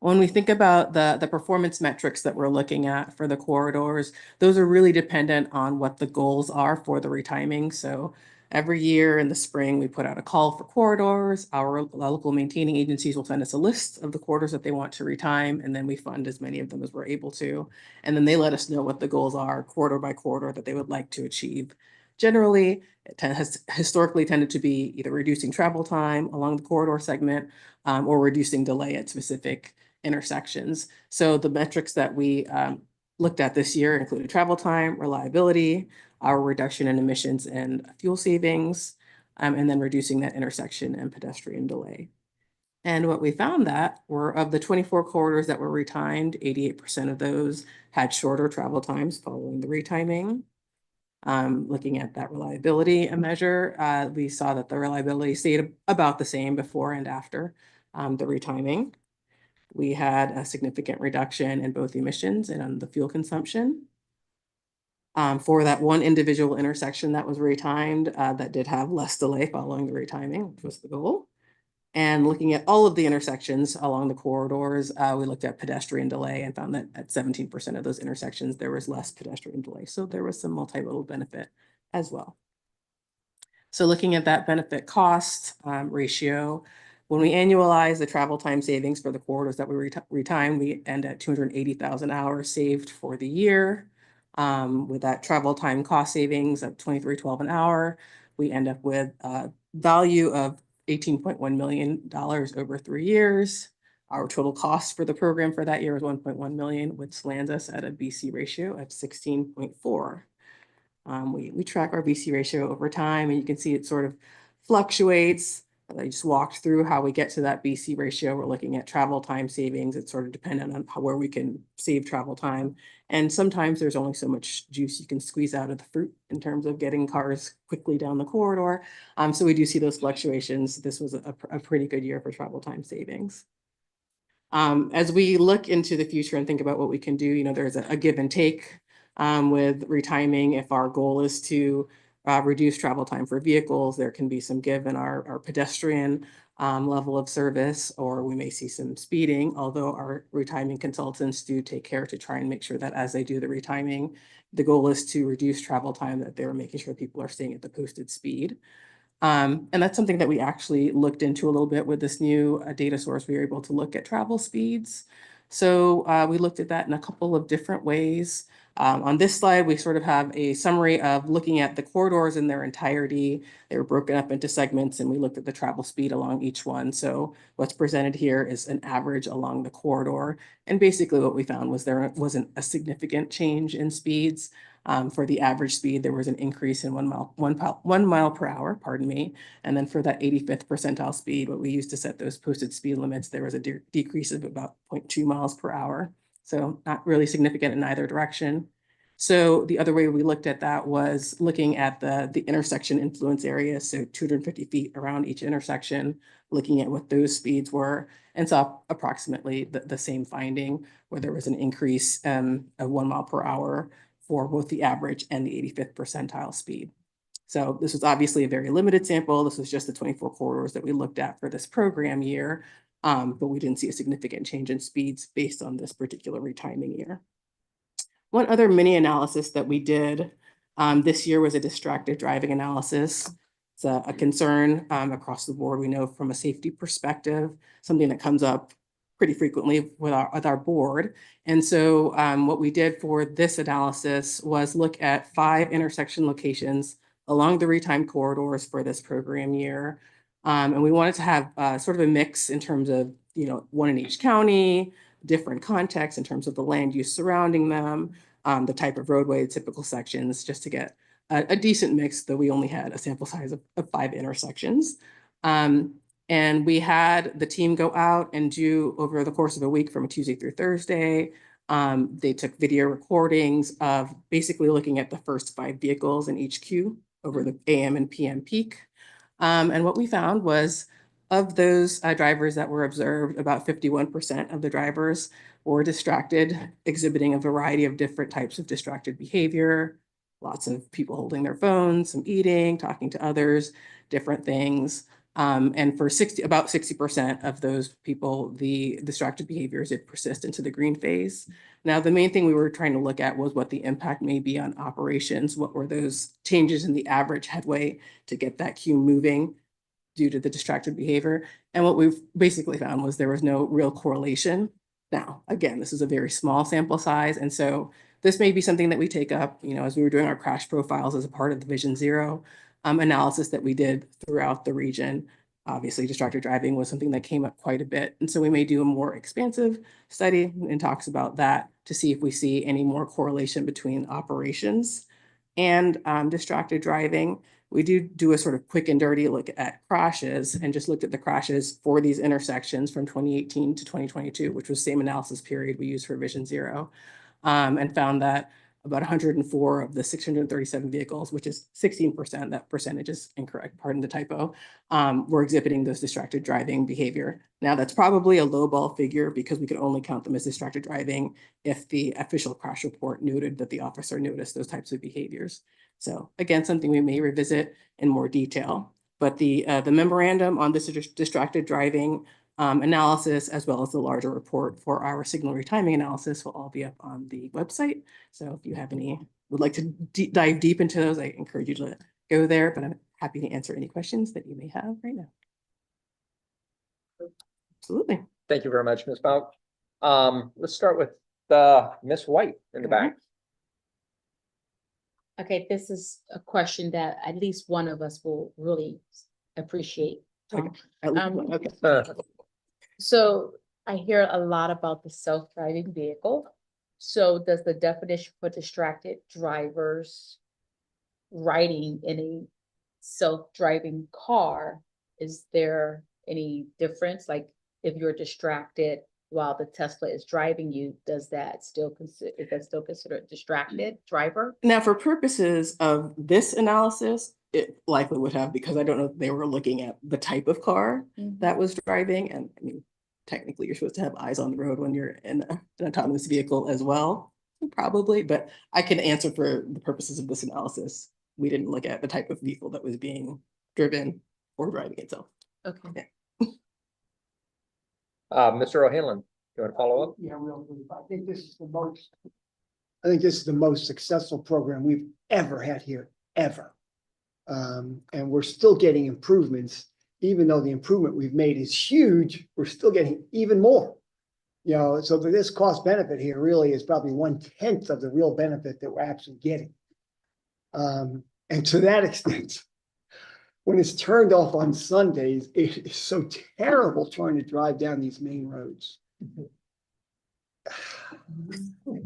When we think about the performance metrics that we're looking at for the corridors, those are really dependent on what the goals are for the retiming. So every year in the spring, we put out a call for corridors. Our local maintaining agencies will send us a list of the corridors that they want to retime, and then we fund as many of them as we're able to. And then they let us know what the goals are corridor by corridor that they would like to achieve. Generally, it has historically tended to be either reducing travel time along the corridor segment or reducing delay at specific intersections. So the metrics that we looked at this year included travel time, reliability, our reduction in emissions and fuel savings, and then reducing that intersection and pedestrian delay. And what we found that were of the 24 corridors that were retimed, 88% of those had shorter travel times following the retiming. Looking at that reliability measure, we saw that the reliability stayed about the same before and after the retiming. We had a significant reduction in both emissions and on the fuel consumption. For that one individual intersection that was retimed, that did have less delay following the retiming, which was the goal. And looking at all of the intersections along the corridors, we looked at pedestrian delay and found that at 17% of those intersections, there was less pedestrian delay. So there was some multimodal benefit as well. So looking at that benefit cost ratio, when we annualize the travel time savings for the corridors that we retime, we end at 280,000 hours saved for the year. With that travel time cost savings of $23.12 an hour, we end up with a value of $18.1 million over 3 years. Our total cost for the program for that year was $1.1 million, which lands us at a BC ratio of 16.4. We track our BC ratio over time, and you can see it sort of fluctuates. I just walked through how we get to that BC ratio. We're looking at travel time savings. It's sort of dependent on where we can save travel time. And sometimes there's only so much juice you can squeeze out of the fruit in terms of getting cars quickly down the corridor. So we do see those fluctuations. This was a pretty good year for travel time savings. As we look into the future and think about what we can do, there's a give and take with retiming. If our goal is to reduce travel time for vehicles, there can be some give in our pedestrian level of service, or we may see some speeding, although our retiming consultants do take care to try and make sure that as they do the retiming, the goal is to reduce travel time, that they're making sure people are staying at the posted speed. And that's something that we actually looked into a little bit with this new data source. We were able to look at travel speeds. So we looked at that in a couple of different ways. On this slide, we sort of have a summary of looking at the corridors in their entirety. They were broken up into segments, and we looked at the travel speed along each one. So what's presented here is an average along the corridor. And basically what we found was there wasn't a significant change in speeds. For the average speed, there was an increase in 1 mile per hour, pardon me. And then for that 85th percentile speed, what we used to set those posted speed limits, there was a decrease of about 0.2 miles per hour. So not really significant in either direction. So the other way we looked at that was looking at the intersection influence area, so 250 feet around each intersection, looking at what those speeds were, and saw approximately the same finding, where there was an increase of 1 mile per hour for both the average and the 85th percentile speed. So this was obviously a very limited sample. This was just the 24 corridors that we looked at for this program year, but we didn't see a significant change in speeds based on this particular retiming year. One other mini analysis that we did this year was a distracted driving analysis. It's a concern across the board. We know from a safety perspective, something that comes up pretty frequently with our board. And so what we did for this analysis was look at 5 intersection locations along the retime corridors for this program year. And we wanted to have sort of a mix in terms of, you know, one in each county, different contexts in terms of the land use surrounding them, the type of roadway, typical sections, just to get a decent mix, though we only had a sample size of 5 intersections. And we had the team go out and do, over the course of a week from a Tuesday through Thursday, they took video recordings of basically looking at the first 5 vehicles in each queue over the AM and PM peak. And what we found was, of those drivers that were observed, about 51% of the drivers were distracted, exhibiting a variety of different types of distracted behavior. Lots of people holding their phones, some eating, talking to others, different things. And for about 60% of those people, the distracted behaviors did persist into the green phase. Now, the main thing we were trying to look at was what the impact may be on operations. What were those changes in the average headway to get that queue moving due to the distracted behavior? And what we've basically found was there was no real correlation. Now, again, this is a very small sample size. And so this may be something that we take up, you know, as we were doing our crash profiles as a part of the Vision Zero analysis that we did throughout the region. Obviously, distracted driving was something that came up quite a bit. And so we may do a more expansive study and talks about that to see if we see any more correlation between operations and distracted driving. We do a sort of quick and dirty look at crashes and just looked at the crashes for these intersections from 2018 to 2022, which was the same analysis period we used for Vision Zero, and found that about 104 of the 637 vehicles, which is 16%, that percentage is incorrect, pardon the typo, were exhibiting those distracted driving behavior. Now, that's probably a lowball figure because we could only count them as distracted driving if the official crash report noted that the officer noticed those types of behaviors. So again, something we may revisit in more detail. But the memorandum on this distracted driving analysis, as well as the larger report for our signal retiming analysis, will all be up on the website. So if you have would like to dive deep into those, I encourage you to go there, but I'm happy to answer any questions that you may have right now. Absolutely. Thank you very much, Ms. Bauk. Let's start with Ms. White in the back. Okay, this is a question that at least one of us will really appreciate. Tom. Okay. So I hear a lot about the self-driving vehicle. So does the definition for distracted drivers riding in a self-driving car, is there any difference? Like if you're distracted while the Tesla is driving you, is that still considered distracted driver? Now, for purposes of this analysis, it likely would have, because I don't know if they were looking at the type of car that was driving. And I mean, technically you're supposed to have eyes on the road when you're in an autonomous vehicle as well, probably, but I can answer for the purposes of this analysis. We didn't look at the type of vehicle that was being driven or driving itself. Okay. Yeah. Mr. O'Hanlon, you want to follow up? Yeah, real brief. I think this is the most successful program we've ever had here, ever. And we're still getting improvements. Even though the improvement we've made is huge, we're still getting even more. You know, so for this cost benefit here really is probably 1/10 of the real benefit that we're actually getting. And to that extent, when it's turned off on Sundays, it is so terrible trying to drive down these main roads.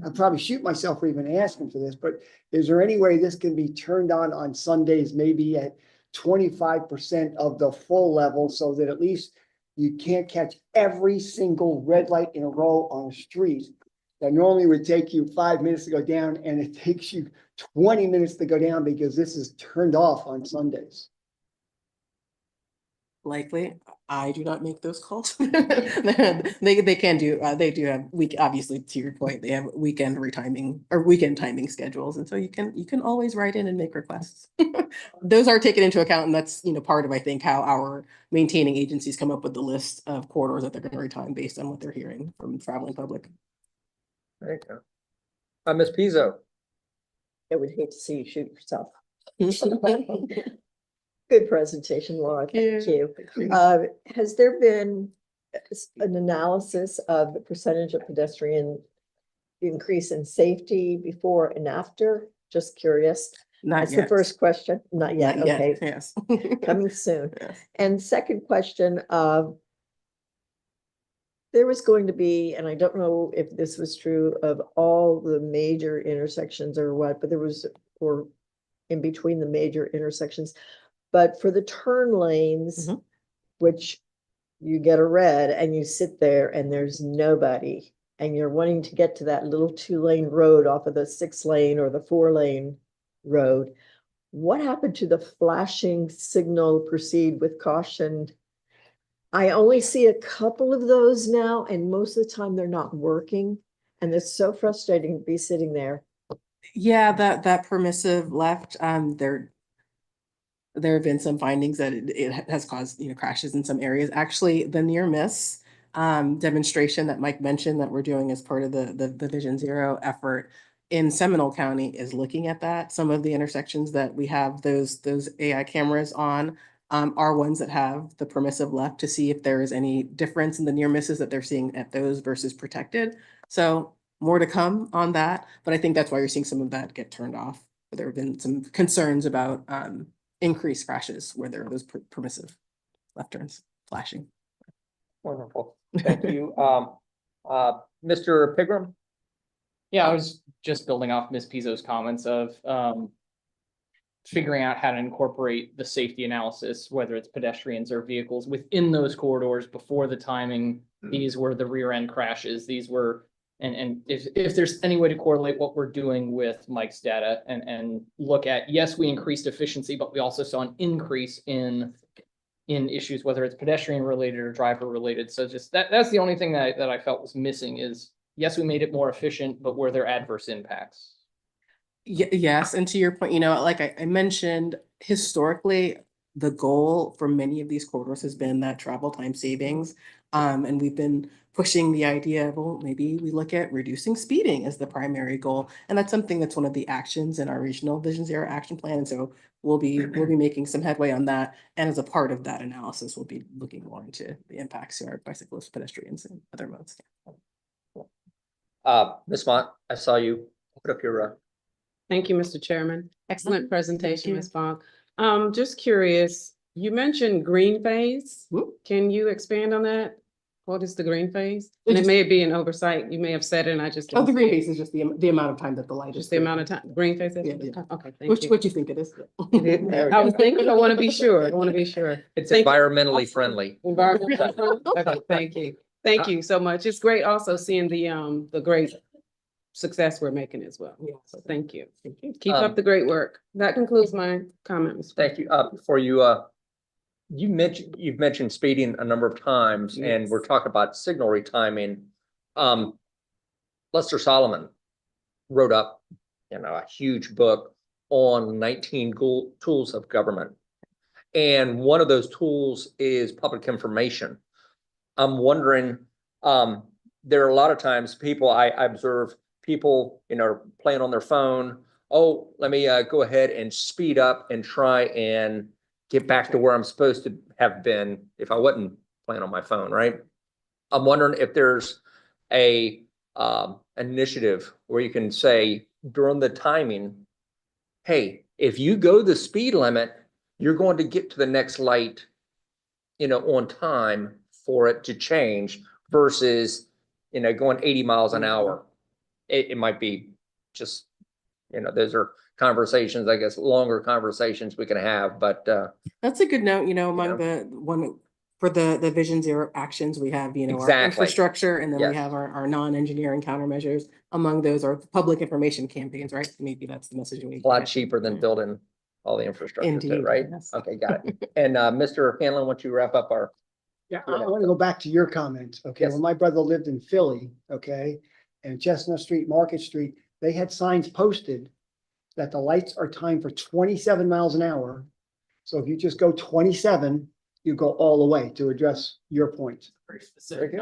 I'll probably shoot myself for even asking for this, but is there any way this can be turned on Sundays, maybe at 25% of the full level, so that at least you can't catch every single red light in a row on a street that normally would take you 5 minutes to go down, and it takes you 20 minutes to go down because this is turned off on Sundays. Likely, I do not make those calls. They can do, they do have obviously, to your point, they have weekend retiming or weekend timing schedules. And so you can always write in and make requests. Those are taken into account, and that's, part of, I think, how our maintaining agencies come up with the list of corridors that they're going to retime based on what they're hearing from the traveling public. There you go. Ms. Pizzo. I would hate to see you shoot yourself. Good presentation, Laura. Thank you. Has there been an analysis of the percentage of pedestrian increase in safety before and after? Just curious. Not That's yet. the first question. Not yet. Not yet, Okay. yes. Coming soon. Yes. And second question, there was going to be, and I don't know if this was true of all the major intersections or what, but there was, or in between the major intersections, but for the turn lanes, Mhm. which you get a red and you sit there and there's nobody, and you're wanting to get to that little 2-lane road off of the 6-lane or the 4-lane road. What happened to the flashing signal, proceed with caution? I only see a couple of those now, and most of the time they're not working. And it's so frustrating to be sitting there. Yeah, that permissive left, there have been some findings that it has caused, crashes in some areas. Actually, the near miss demonstration that Mike mentioned that we're doing as part of the Vision Zero effort in Seminole County is looking at that. Some of the intersections that we have those AI cameras on are ones that have the permissive left, to see if there is any difference in the near misses that they're seeing at those versus protected. So more to come on that, but I think that's why you're seeing some of that get turned off. There have been some concerns about increased crashes where there are those permissive left turns flashing. Wonderful. Thank you. Mr. Pigram? Yeah, I was just building off Ms. Pizzo's comments of figuring out how to incorporate the safety analysis, whether it's pedestrians or vehicles within those corridors before the timing. These were the rear end crashes. These were, and if there's any way to correlate what we're doing with Mike's data and look at, yes, we increased efficiency, but we also saw an increase in issues, whether it's pedestrian related or driver related. So just that's the only thing that I felt was missing is, yes, we made it more efficient, but were there adverse impacts? Yes, and to your point, like I mentioned, historically, the goal for many of these corridors has been that travel time savings. And we've been pushing the idea of, well, maybe we look at reducing speeding as the primary goal. And that's something that's one of the actions in our regional Vision Zero action plan. And so we'll be making some headway on that. And as a part of that analysis, we'll be looking more into the impacts to our bicyclists, pedestrians, and other modes. Ms. Mont, I saw you put up your Thank you, Mr. Chairman. Excellent presentation, you. Ms. Bonk. Just curious, you mentioned green phase. Can you expand on that? What is the green phase? And it may be an oversight. You may have said it and I just. Oh, the green phase is just the amount of time that the light is. Just the amount of time, green phase? Yeah, yeah. Okay, thank Which you. what you think it is? I was thinking, I want to be sure. I want to be sure. it's Thank you. environmentally friendly. Environmental. Okay, thank you. Thank you so much. It's great also seeing the great success we're making as well. Yes. So thank you. Keep up the great work. That concludes my comment, Mr. Thank you. Before you've mentioned speeding a number of times, and we're talking about signal retiming. Lester Solomon wrote up, a huge book on 19 tools of government. And one of those tools is public information. I'm wondering, there are a lot of times I observe people, playing on their phone. Oh, let me go ahead and speed up and try and get back to where I'm supposed to have been if I wasn't playing on my phone, right? I'm wondering if there's a initiative where you can say during the timing, hey, if you go the speed limit, you're going to get to the next light, on time for it to change versus, going 80 miles an hour. It might be just, those are conversations, I guess, longer conversations we can have, but that's a good note, among the one for the Vision Zero actions, we have, our Exactly. infrastructure, and then Yes. we have our non-engineering countermeasures. Among those are public information campaigns, right? Maybe that's the message we. A lot cheaper than building all the infrastructure too, Indeed, right? yes. Okay, got it. And Mr. Hanlon, why don't you wrap up our, Yeah, I want to go back to your comment. Okay, Yes. when my brother lived in Philly, okay, and Chestnut Street, Market Street, they had signs posted that the lights are timed for 27 miles an hour. So if you just go 27, you go all the way, to address your point. Very specific.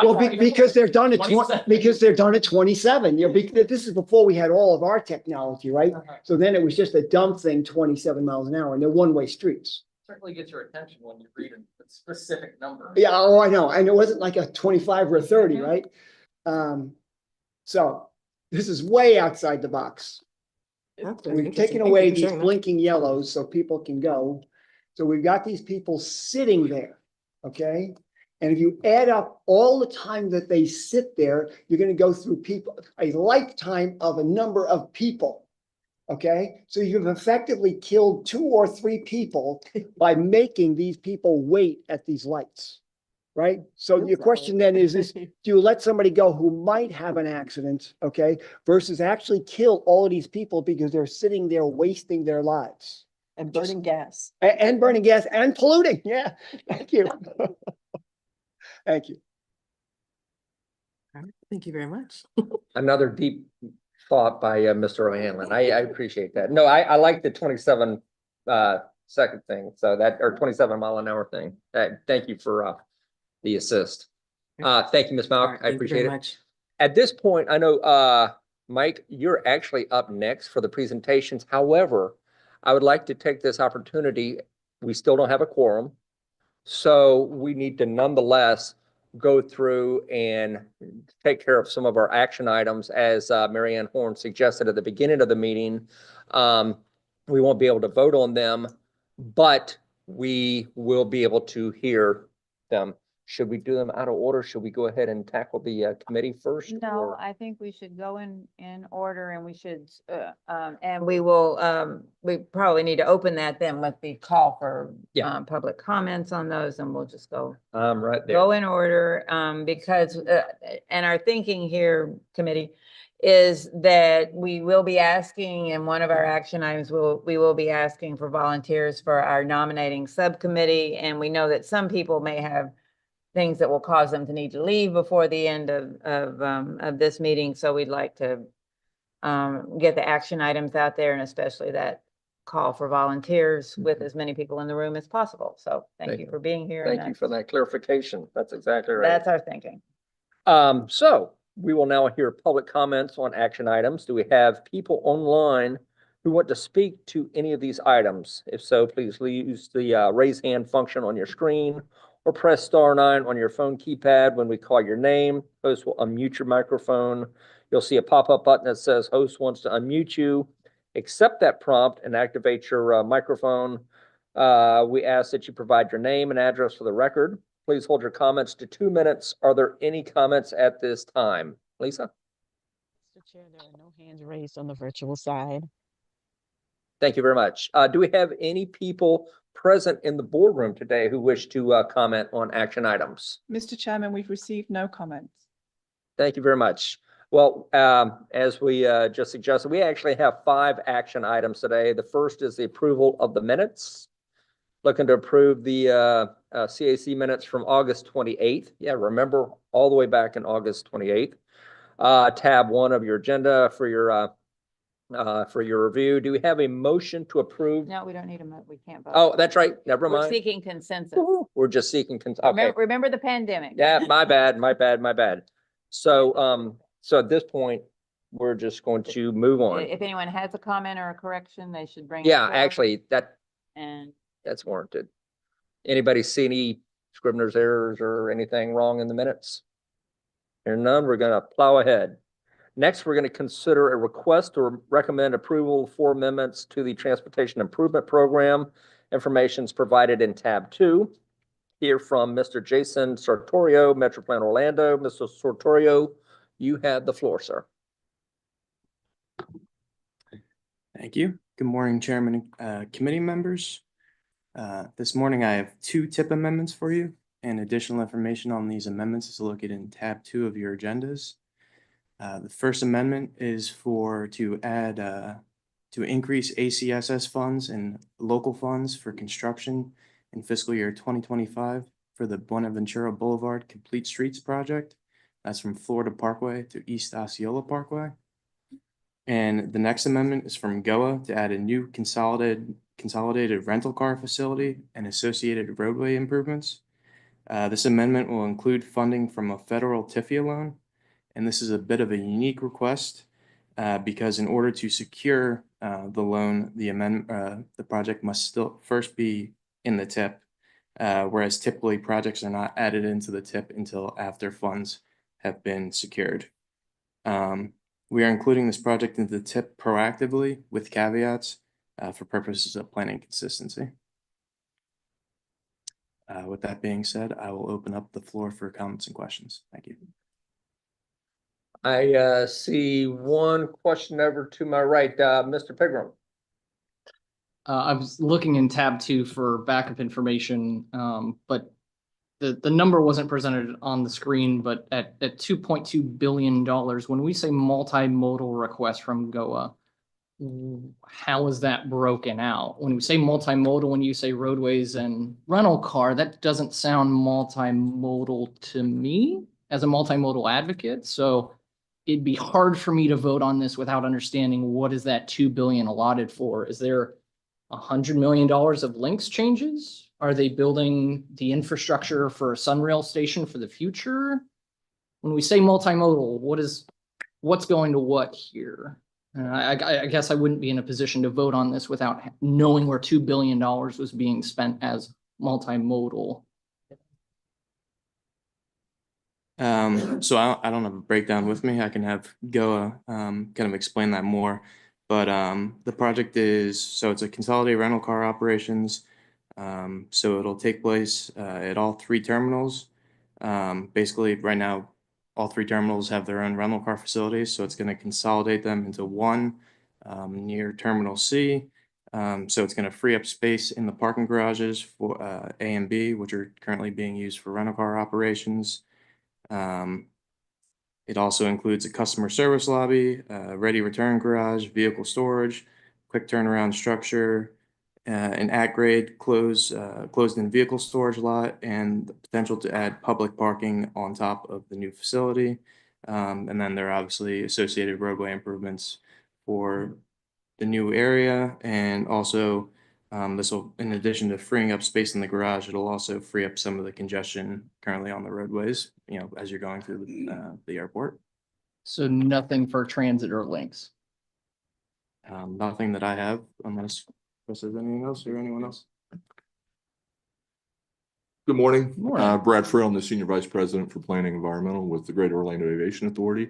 Well, because they're done at 27, this is before we had all of our technology, right? So then it was just a dumb thing, 27 miles an hour, and they're one-way streets. Certainly gets your attention when you read a specific number. Yeah, oh, I know, and it wasn't like a 25 or a 30, right? So this is way outside the box. We've taken away these blinking yellows so people can go. So we've got these people sitting there, okay? And if you add up all the time that they sit there, you're gonna go through a lifetime of a number of people, okay? So you've effectively killed 2 or 3 people by making these people wait at these lights, right? So your question then is, do you let somebody go who might have an accident, okay, versus actually kill all of these people because they're sitting there wasting their lives? And burning gas. And burning gas and polluting. Yeah, thank you. Thank you. Thank you very much. another deep thought by Mr. O'Hanlon. I appreciate that. No, I like the 27 second thing. So that, or 27 mile an hour thing. Thank you for the assist. Thank you, Ms. Malk. I appreciate it. At this point, I know, Mike, you're actually up next for the presentations. However, I would like to take this opportunity. We still don't have a quorum. So we need to nonetheless go through and take care of some of our action items as Mary Ann Horn suggested at the beginning of the meeting. We won't be able to vote on them, but we will be able to hear them. Should we do them out of order? Should we go ahead and tackle the committee first? No, or- I think we should go in order, and we should, and we will, we probably need to open that then with the call for Yeah. public comments on those, and we'll just go Right there. go in order, because, and our thinking here, committee, is that we will be asking in one of our action items, we will be asking for volunteers for our nominating subcommittee, and we know that some people may have things that will cause them to need to leave before the end of this meeting. So we'd like to get the action items out there, and especially that call for volunteers with as many people in the room as possible. So thank you for being here. Thank you for that clarification. That's exactly right. That's our thinking. So we will now hear public comments on action items. Do we have people online who want to speak to any of these items? If so, please use the raise hand function on your screen, or press *9 on your phone keypad when we call your name. Host will unmute your microphone. You'll see a pop-up button that says host wants to unmute you. Accept that prompt and activate your microphone. We ask that you provide your name and address for the record. Please hold your comments to 2 minutes. Are there any comments at this time? Lisa? Mr. Chair, there are no hands raised on the virtual side. Thank you very much. Do we have any people present in the boardroom today who wish to comment on action items? Mr. Chairman, we've received no comments. Thank you very much. Well, as we just suggested, we actually have 5 action items today. The first is the approval of the minutes. Looking to approve the CAC minutes from August 28th. Yeah, remember all the way back in August 28th. Tab 1 of your agenda for your review. Do we have a motion to approve? No, we don't need we can't vote. Oh, that's right. Never We're mind. seeking consensus. We're just seeking. Okay. Remember the pandemic. Yeah, my bad. So, so at this point, we're just going to move on. If anyone has a comment or a correction, they should bring. it Yeah, forward. actually, And that's warranted. Anybody see any Scrivener's errors or anything wrong in the minutes? Hearing none, we're gonna plow ahead. Next, we're gonna consider a request or recommend approval of 4 amendments to the Transportation Improvement Program. Information is provided in tab 2. Hear from Mr. Jason Sartorio, Metro Plan Orlando. Mr. Sartorio, you have the floor, sir. Thank you. Good morning, Chairman and committee members. This morning, I have 2 tip amendments for you, and additional information on these amendments is located in tab 2 of your agendas. The first amendment is to add, to increase ACSS funds and local funds for construction in fiscal year 2025 for the Buenaventura Boulevard Complete Streets project. That's from Florida Parkway to East Osceola Parkway. And the next amendment is from GOA to add a new consolidated rental car facility and associated roadway improvements. This amendment will include funding from a federal TIFIA loan, and this is a bit of a unique request because in order to secure the loan, the project must still first be in the TIP, whereas typically projects are not added into the TIP until after funds have been secured. We are including this project into the TIP proactively with caveats for purposes of planning consistency. With that being said, I will open up the floor for comments and questions. Thank you. I see one question over to my right, Mr. Pigram. I was looking in tab 2 for backup information, but the number wasn't presented on the screen, but at $2.2 billion, when we say multimodal request from GOA, how is that broken out? When we say multimodal, when you say roadways and rental car, that doesn't sound multimodal to me as a multimodal advocate. So it'd be hard for me to vote on this without understanding what is that 2 billion allotted for. Is there $100 million of links changes? Are they building the infrastructure for a Sunrail station for the future? When we say multimodal, what's going to what here? I guess I wouldn't be in a position to vote on this without knowing where $2 billion was being spent as multimodal. So I don't have a breakdown with me. I can have GOA kind of explain that more. But the project it's a consolidated rental car operations. So it'll take place at all 3 terminals. Basically, right now, all 3 terminals have their own rental car facilities. So it's going to consolidate them into one near Terminal C. So it's going to free up space in the parking garages for A and B, which are currently being used for rental car operations. It also includes a customer service lobby, ready return garage, vehicle storage, quick turnaround structure, an at-grade closed-in vehicle storage lot, and the potential to add public parking on top of the new facility. And then there are obviously associated roadway improvements for the new area. And also, this will, in addition to freeing up space in the garage, it'll also free up some of the congestion currently on the roadways, as you're going through the airport. So nothing for transit or links. Nothing that I have, unless there's anything else or anyone else. Good morning. Morning. Brad Frail, I'm the Senior Vice President for Planning Environmental with the Greater Orlando Aviation Authority.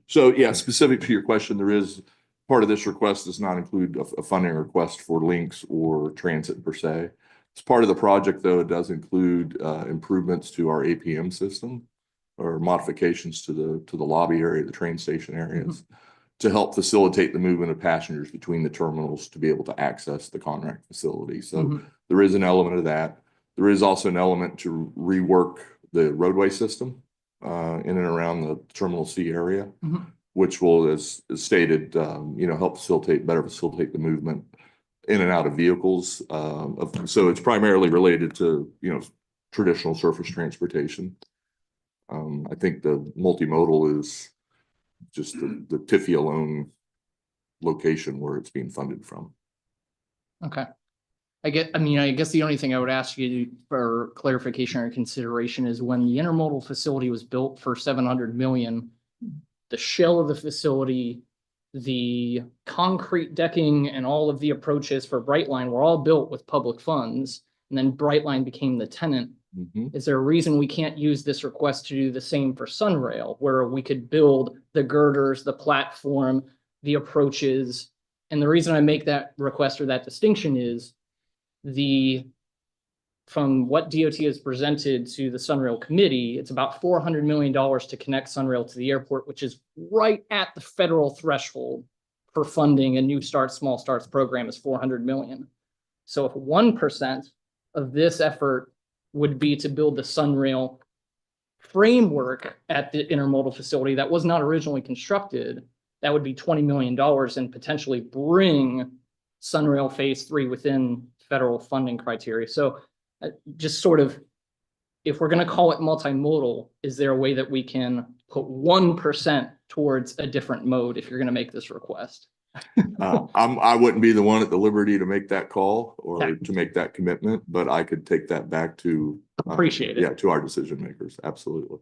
So yeah, specific to your question, there is part of this request does not include a funding request for links or transit per se. As part of the project, though, it does include improvements to our APM system or modifications to the lobby area, the train station areas, to help facilitate the movement of passengers between the terminals to be able to access the Conrack facility. So there is an element of that. There is also an element to rework the roadway system in and around the Terminal C area, which will, as stated, help better facilitate the movement in and out of vehicles. So it's primarily related to, traditional surface transportation. I think the multimodal is just the TIFIA loan location where it's being funded from. Okay. I guess the only thing I would ask you for clarification or consideration is when the intermodal facility was built for $700 million, the shell of the facility, the concrete decking, and all of the approaches for Brightline were all built with public funds, and then Brightline became the tenant. Is there a reason we can't use this request to do the same for Sunrail, where we could build the girders, the platform, the approaches? And the reason I make that request or that distinction is from what DOT has presented to the Sunrail committee, it's about $400 million to connect Sunrail to the airport, which is right at the federal threshold for funding a new small starts program is $400 million. So if 1% of this effort would be to build the Sunrail framework at the intermodal facility that was not originally constructed. That would be $20 million and potentially bring Sunrail Phase 3 within federal funding criteria. So just sort of, if we're going to call it multimodal, is there a way that we can put 1% towards a different mode if you're going to make this request? I wouldn't be the one at the liberty to make that call or Okay. to make that commitment, but I could take that back to. Appreciate it. Yeah, to our decision makers, absolutely.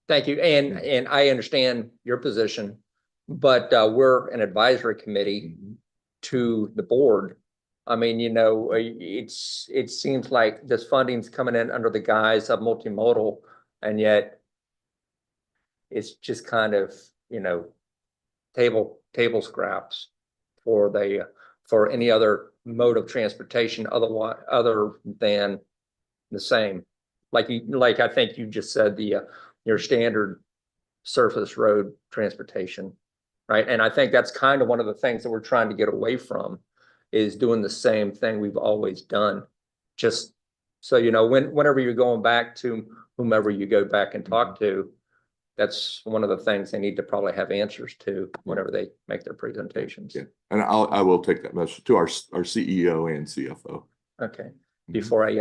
Thank you. And I understand your position, but we're an advisory committee to the board. I mean, you know, it seems like this funding's coming in under the guise of multimodal, and yet it's just kind of, you know, table scraps for for any other mode of transportation other than the same. Like I think you just said, your standard surface road transportation, right? And I think that's kind of one of the things that we're trying to get away from, is doing the same thing we've always done. Just so you know, whenever you're going back to whomever you go back and talk to, that's one of the things they need to probably have answers to whenever they make their presentations. Yeah, and I will take that message to our CEO and CFO. Okay. Before I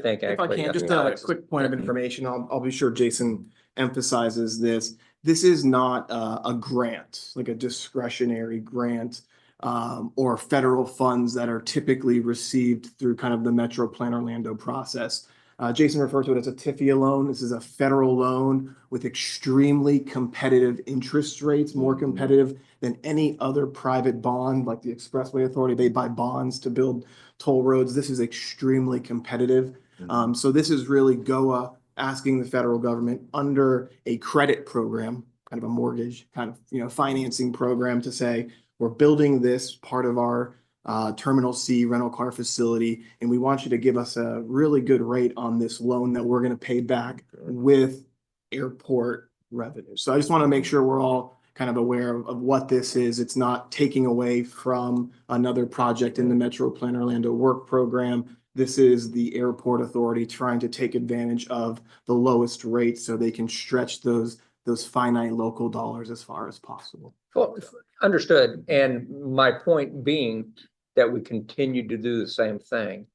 think If I actually, can, just Alex a is- quick point of information, I'll be sure Jason emphasizes this. This is not a grant, like a discretionary grant, or federal funds that are typically received through kind of the Metro Plan Orlando process. Jason referred to it as a TIFIA loan. This is a federal loan with extremely competitive interest rates, more competitive than any other private bond, like the Expressway Authority. They buy bonds to build toll roads. This is extremely competitive. So this is really GOA asking the federal government under a credit program, kind of a mortgage kind of, you know, financing program, to say, we're building this part of our Terminal C rental car facility, and we want you to give us a really good rate on this loan that we're going to pay back with airport revenue. So I just want to make sure we're all kind of aware of what this is. It's not taking away from another project in the Metro Plan Orlando work program. This is the airport authority trying to take advantage of the lowest rates so they can stretch those finite local dollars as far as possible. Well, understood. And my point being that we continue to do the same thing.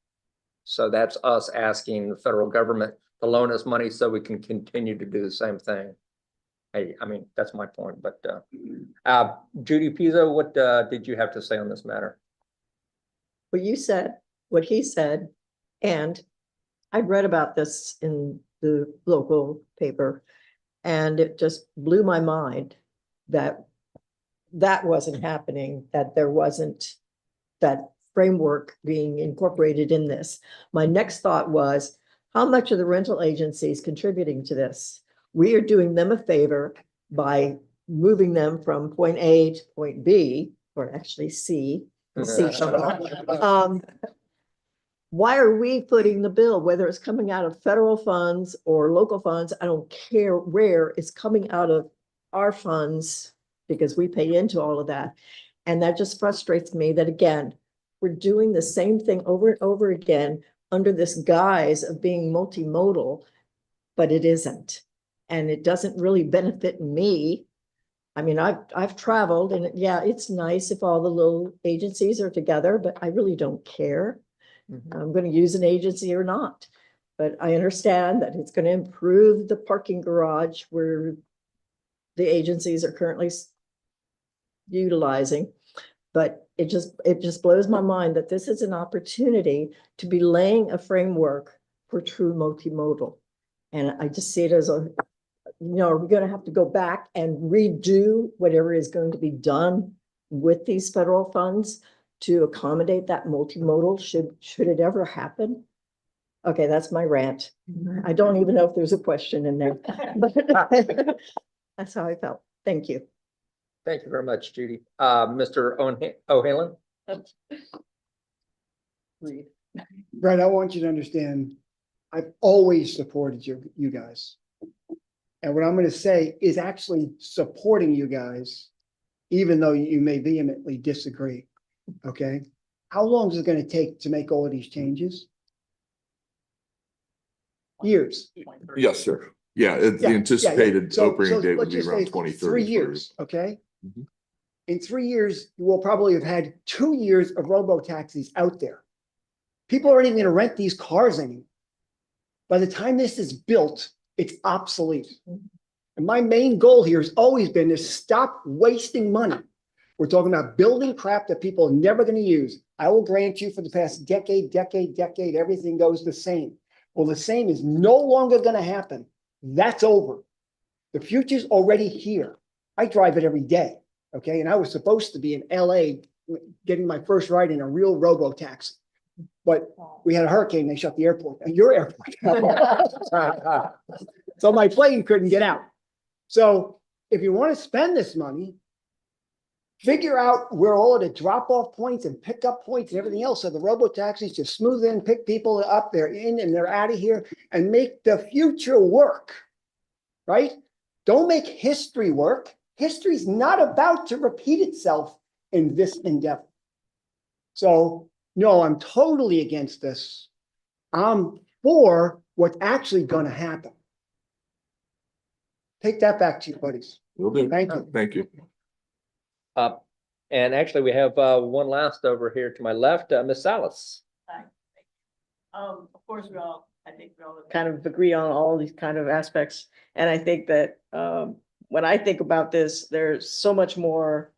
So that's us asking the federal government to loan us money so we can continue to do the same thing. I mean, that's my point. But Judy Pizzo, what did you have to say on this matter? What you said, what he said, and I read about this in the local paper, and it just blew my mind that that wasn't happening, that there wasn't that framework being incorporated in this. My next thought was, how much are the rental agencies contributing to this? We are doing them a favor by moving them from point A to point B, or actually C. Why are we footing the bill, whether it's coming out of federal funds or local funds? I don't care where it's coming out of our funds, because we pay into all of that. And that just frustrates me that, again, we're doing the same thing over and over again under this guise of being multimodal, but it isn't. And it doesn't really benefit me. I mean, I've traveled, and yeah, it's nice if all the little agencies are together, but I really don't care. I'm going to use an agency or not. But I understand that it's going to improve the parking garage where the agencies are currently utilizing. But it just blows my mind that this is an opportunity to be laying a framework for true multimodal. And I just see it as a, you know, are we going to have to go back and redo whatever is going to be done with these federal funds to accommodate that multimodal, should it ever happen? Okay, that's my rant. I don't even know if there's a question in there, but that's how I felt. Thank you. Thank you very much, Judy. Mr. O'Hanlon? Brett, I want you to understand, I've always supported you guys. And what I'm going to say is actually supporting you guys, even though you may vehemently disagree. Okay? How long is it gonna take to make all of these changes? Years. Yes, sir. Yeah, Yeah, the anticipated So opening date would let's be just say around it's 2030. 3 years, okay? Mhm. In 3 years, you will probably have had 2 years of robo-taxis out there. People aren't even gonna rent these cars anymore. By the time this is built, it's obsolete. And my main goal here has always been to stop wasting money. We're talking about building crap that people are never gonna use. I will grant you for the past decade, everything goes the same. Well, the same is no longer gonna happen. That's over. The future's already here. I drive it every day, okay? And I was supposed to be in LA getting my first ride in a real robo-taxi. But we had a hurricane, they shut the airport, your airport. So my plane couldn't get out. So if you want to spend this money, figure out where all of the drop-off points and pickup points and everything else, so the robo-taxis just smooth in, pick people up, they're in and they're out of here, and make the future work, right? Don't make history work. History's not about to repeat itself in this endeavor. So, no, I'm totally against this. I'm for what's actually gonna happen. Take that back to you, buddies. Will do. Thank you. Thank you. And actually, we have one last over here to my left, Ms. Salas. Of course, I think we all kind of agree on all these kind of aspects. And I think that, when I think about this, there's so much more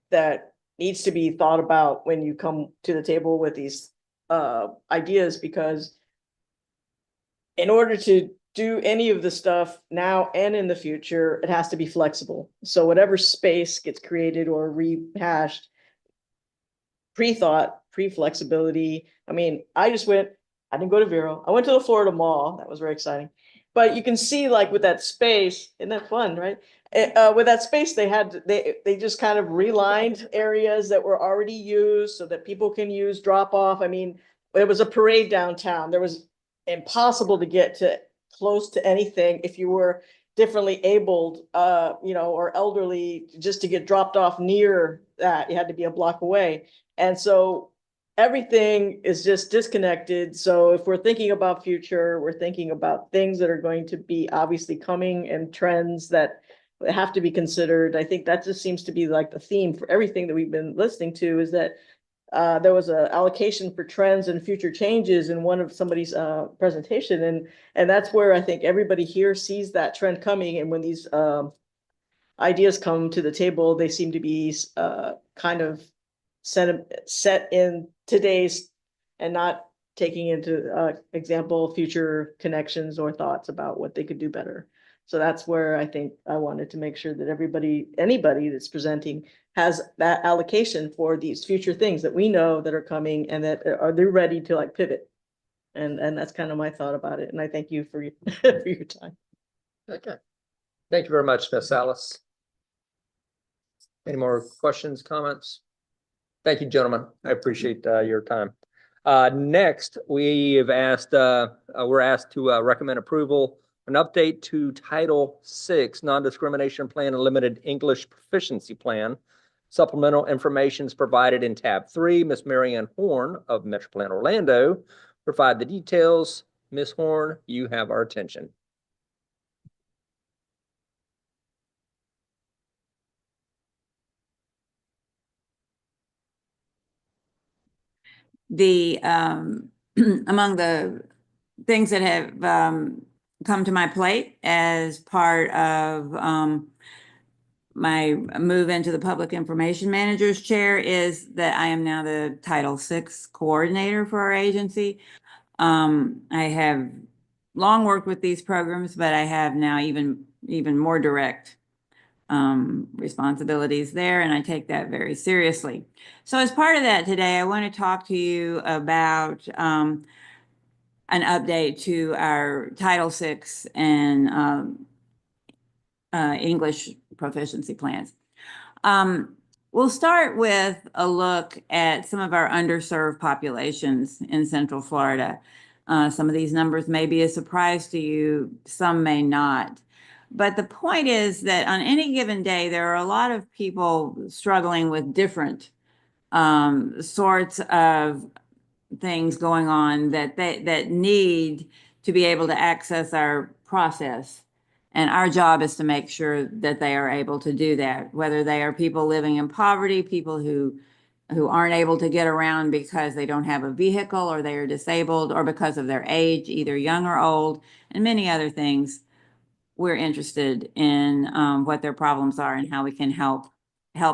that needs to be thought about when you come to the table with these, ideas, because in order to do any of the stuff now and in the future, it has to be flexible. So whatever space gets created or rehashed, pre-thought, pre-flexibility. I mean, I didn't go to Vero. I went to the Florida Mall. That was very exciting. But you can see, like, with that space, isn't that fun, right? With that space, they just kind of relined areas that were already used so that people can use drop off. I mean, it was a parade downtown. There was impossible to get to close to anything if you were differently abled, or elderly, just to get dropped off near that. You had to be a block away. And so everything is just disconnected. So if we're thinking about future, we're thinking about things that are going to be obviously coming and trends that have to be considered. I think that just seems to be like the theme for everything that we've been listening to, is that there was an allocation for trends and future changes in one of somebody's presentation. And that's where I think everybody here sees that trend coming. And when these ideas come to the table, they seem to be kind of set in today's, and not taking into example future connections or thoughts about what they could do better. So that's where I think I wanted to make sure that anybody that's presenting has that allocation for these future things that we know that are coming, and that they're ready to like pivot. And that's kind of my thought about it. And I thank you for for your time. Okay. Thank you very much, Ms. Salas. Any more questions, comments? Thank you, gentlemen. I appreciate your time. Next, we're asked to recommend approval, an update to Title VI Non-Discrimination Plan and Limited English Proficiency Plan. Supplemental information is provided in tab 3. Ms. Marianne Horn of Metro Plan Orlando provide the details. Ms. Horn, you have our attention. The among the things that have come to my plate as part of my move into the public information manager's chair is that I am now the Title VI coordinator for our agency. I have long worked with these programs, but I have now even more direct responsibilities there, and I take that very seriously. So as part of that today, I want to talk to you about an update to our Title VI and English proficiency plans. We'll start with a look at some of our underserved populations in Central Florida. Some of these numbers may be a surprise to you, some may not. But the point is that on any given day, there are a lot of people struggling with different sorts of things going on that need to be able to access our process. And our job is to make sure that they are able to do that, whether they are people living in poverty, people who aren't able to get around because they don't have a vehicle or they are disabled or because of their age, either young or old, and many other things. We're interested in what their problems are and how we can help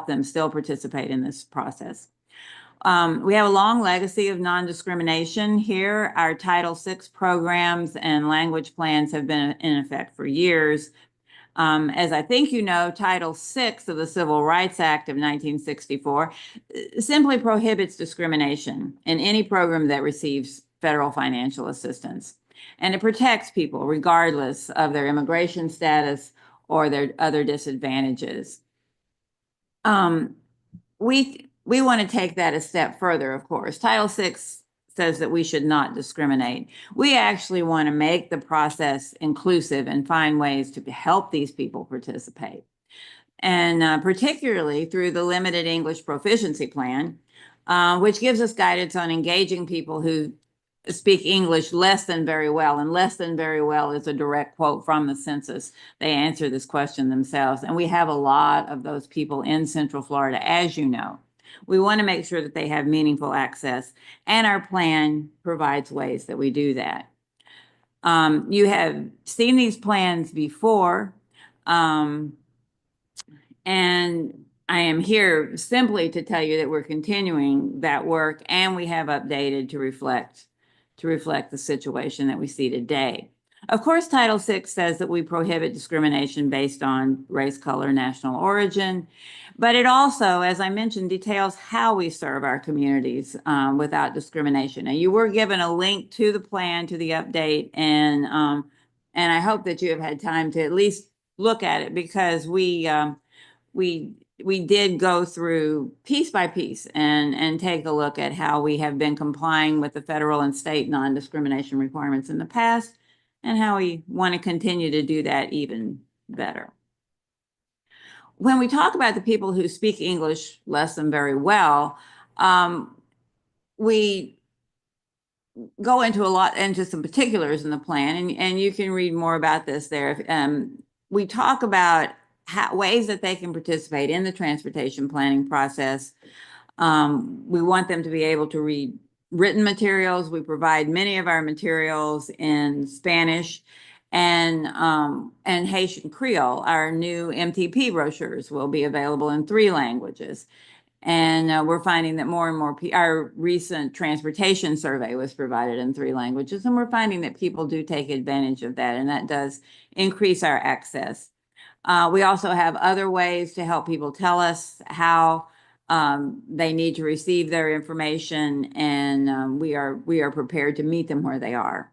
them still participate in this process. We have a long legacy of non-discrimination here. Our Title VI programs and language plans have been in effect for years. As I think you know, Title VI of the Civil Rights Act of 1964 simply prohibits discrimination in any program that receives federal financial assistance. And it protects people regardless of their immigration status or their other disadvantages. We want to take that a step further, of course. Title VI says that we should not discriminate. We actually want to make the process inclusive and find ways to help these people participate. And particularly through the Limited English Proficiency Plan, which gives us guidance on engaging people who speak English less than very well. And less than very well is a direct quote from the census. They answer this question themselves. And we have a lot of those people in Central Florida, as you know. We want to make sure that they have meaningful access, and our plan provides ways that we do that. You have seen these plans before, and I am here simply to tell you that we're continuing that work, and we have updated to reflect the situation that we see today. Of course, Title VI says that we prohibit discrimination based on race, color, national origin, but it also, as I mentioned, details how we serve our communities without discrimination. Now, you were given a link to the plan, to the update, and I hope that you have had time to at least look at it, because we did go through piece by piece and take a look at how we have been complying with the federal and state non-discrimination requirements in the past, and how we want to continue to do that even better. When we talk about the people who speak English less than very well, we go into some particulars in the plan, and you can read more about this there. We talk about ways that they can participate in the transportation planning process. We want them to be able to read written materials. We provide many of our materials in Spanish and Haitian Creole. Our new MTP brochures will be available in 3 languages. And we're finding that more and more, our recent transportation survey was provided in 3 languages, and we're finding that people do take advantage of that, and that does increase our access. We also have other ways to help people tell us how they need to receive their information, and we are prepared to meet them where they are.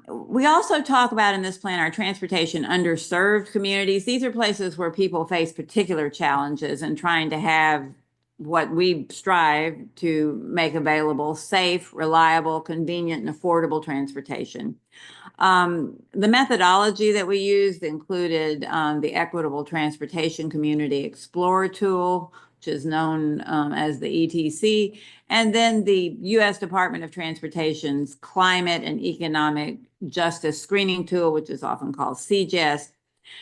We also talk about in this plan our transportation underserved communities. These are places where people face particular challenges, and trying to have what we strive to make available: safe, reliable, convenient, and affordable transportation. The methodology that we used included the Equitable Transportation Community Explorer tool, which is known as the ETC, and then the U.S. Department of Transportation's Climate and Economic Justice Screening Tool, which is often called CJES.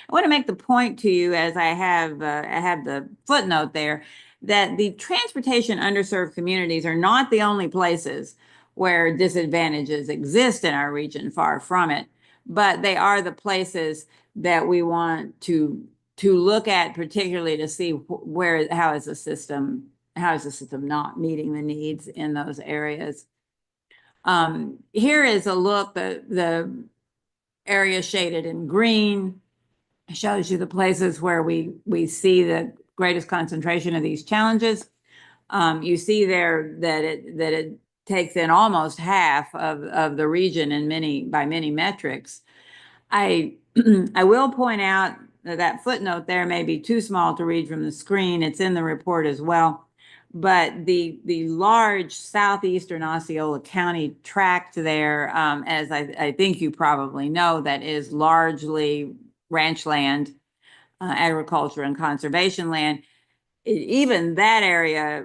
I want to make the point to you, as I have the footnote there, that the transportation underserved communities are not the only places where disadvantages exist in our region, far from it, but they are the places that we want to look at, particularly to see how is the system not meeting the needs in those areas. Here is a look. The area shaded in green shows you the places where we see the greatest concentration of these challenges. You see there that it takes in almost half of the region by many metrics. I will point out that footnote there may be too small to read from the screen. It's in the report as well. But the large southeastern Osceola County tract there, as I think you probably know, that is largely ranch land, agriculture and conservation land, even that area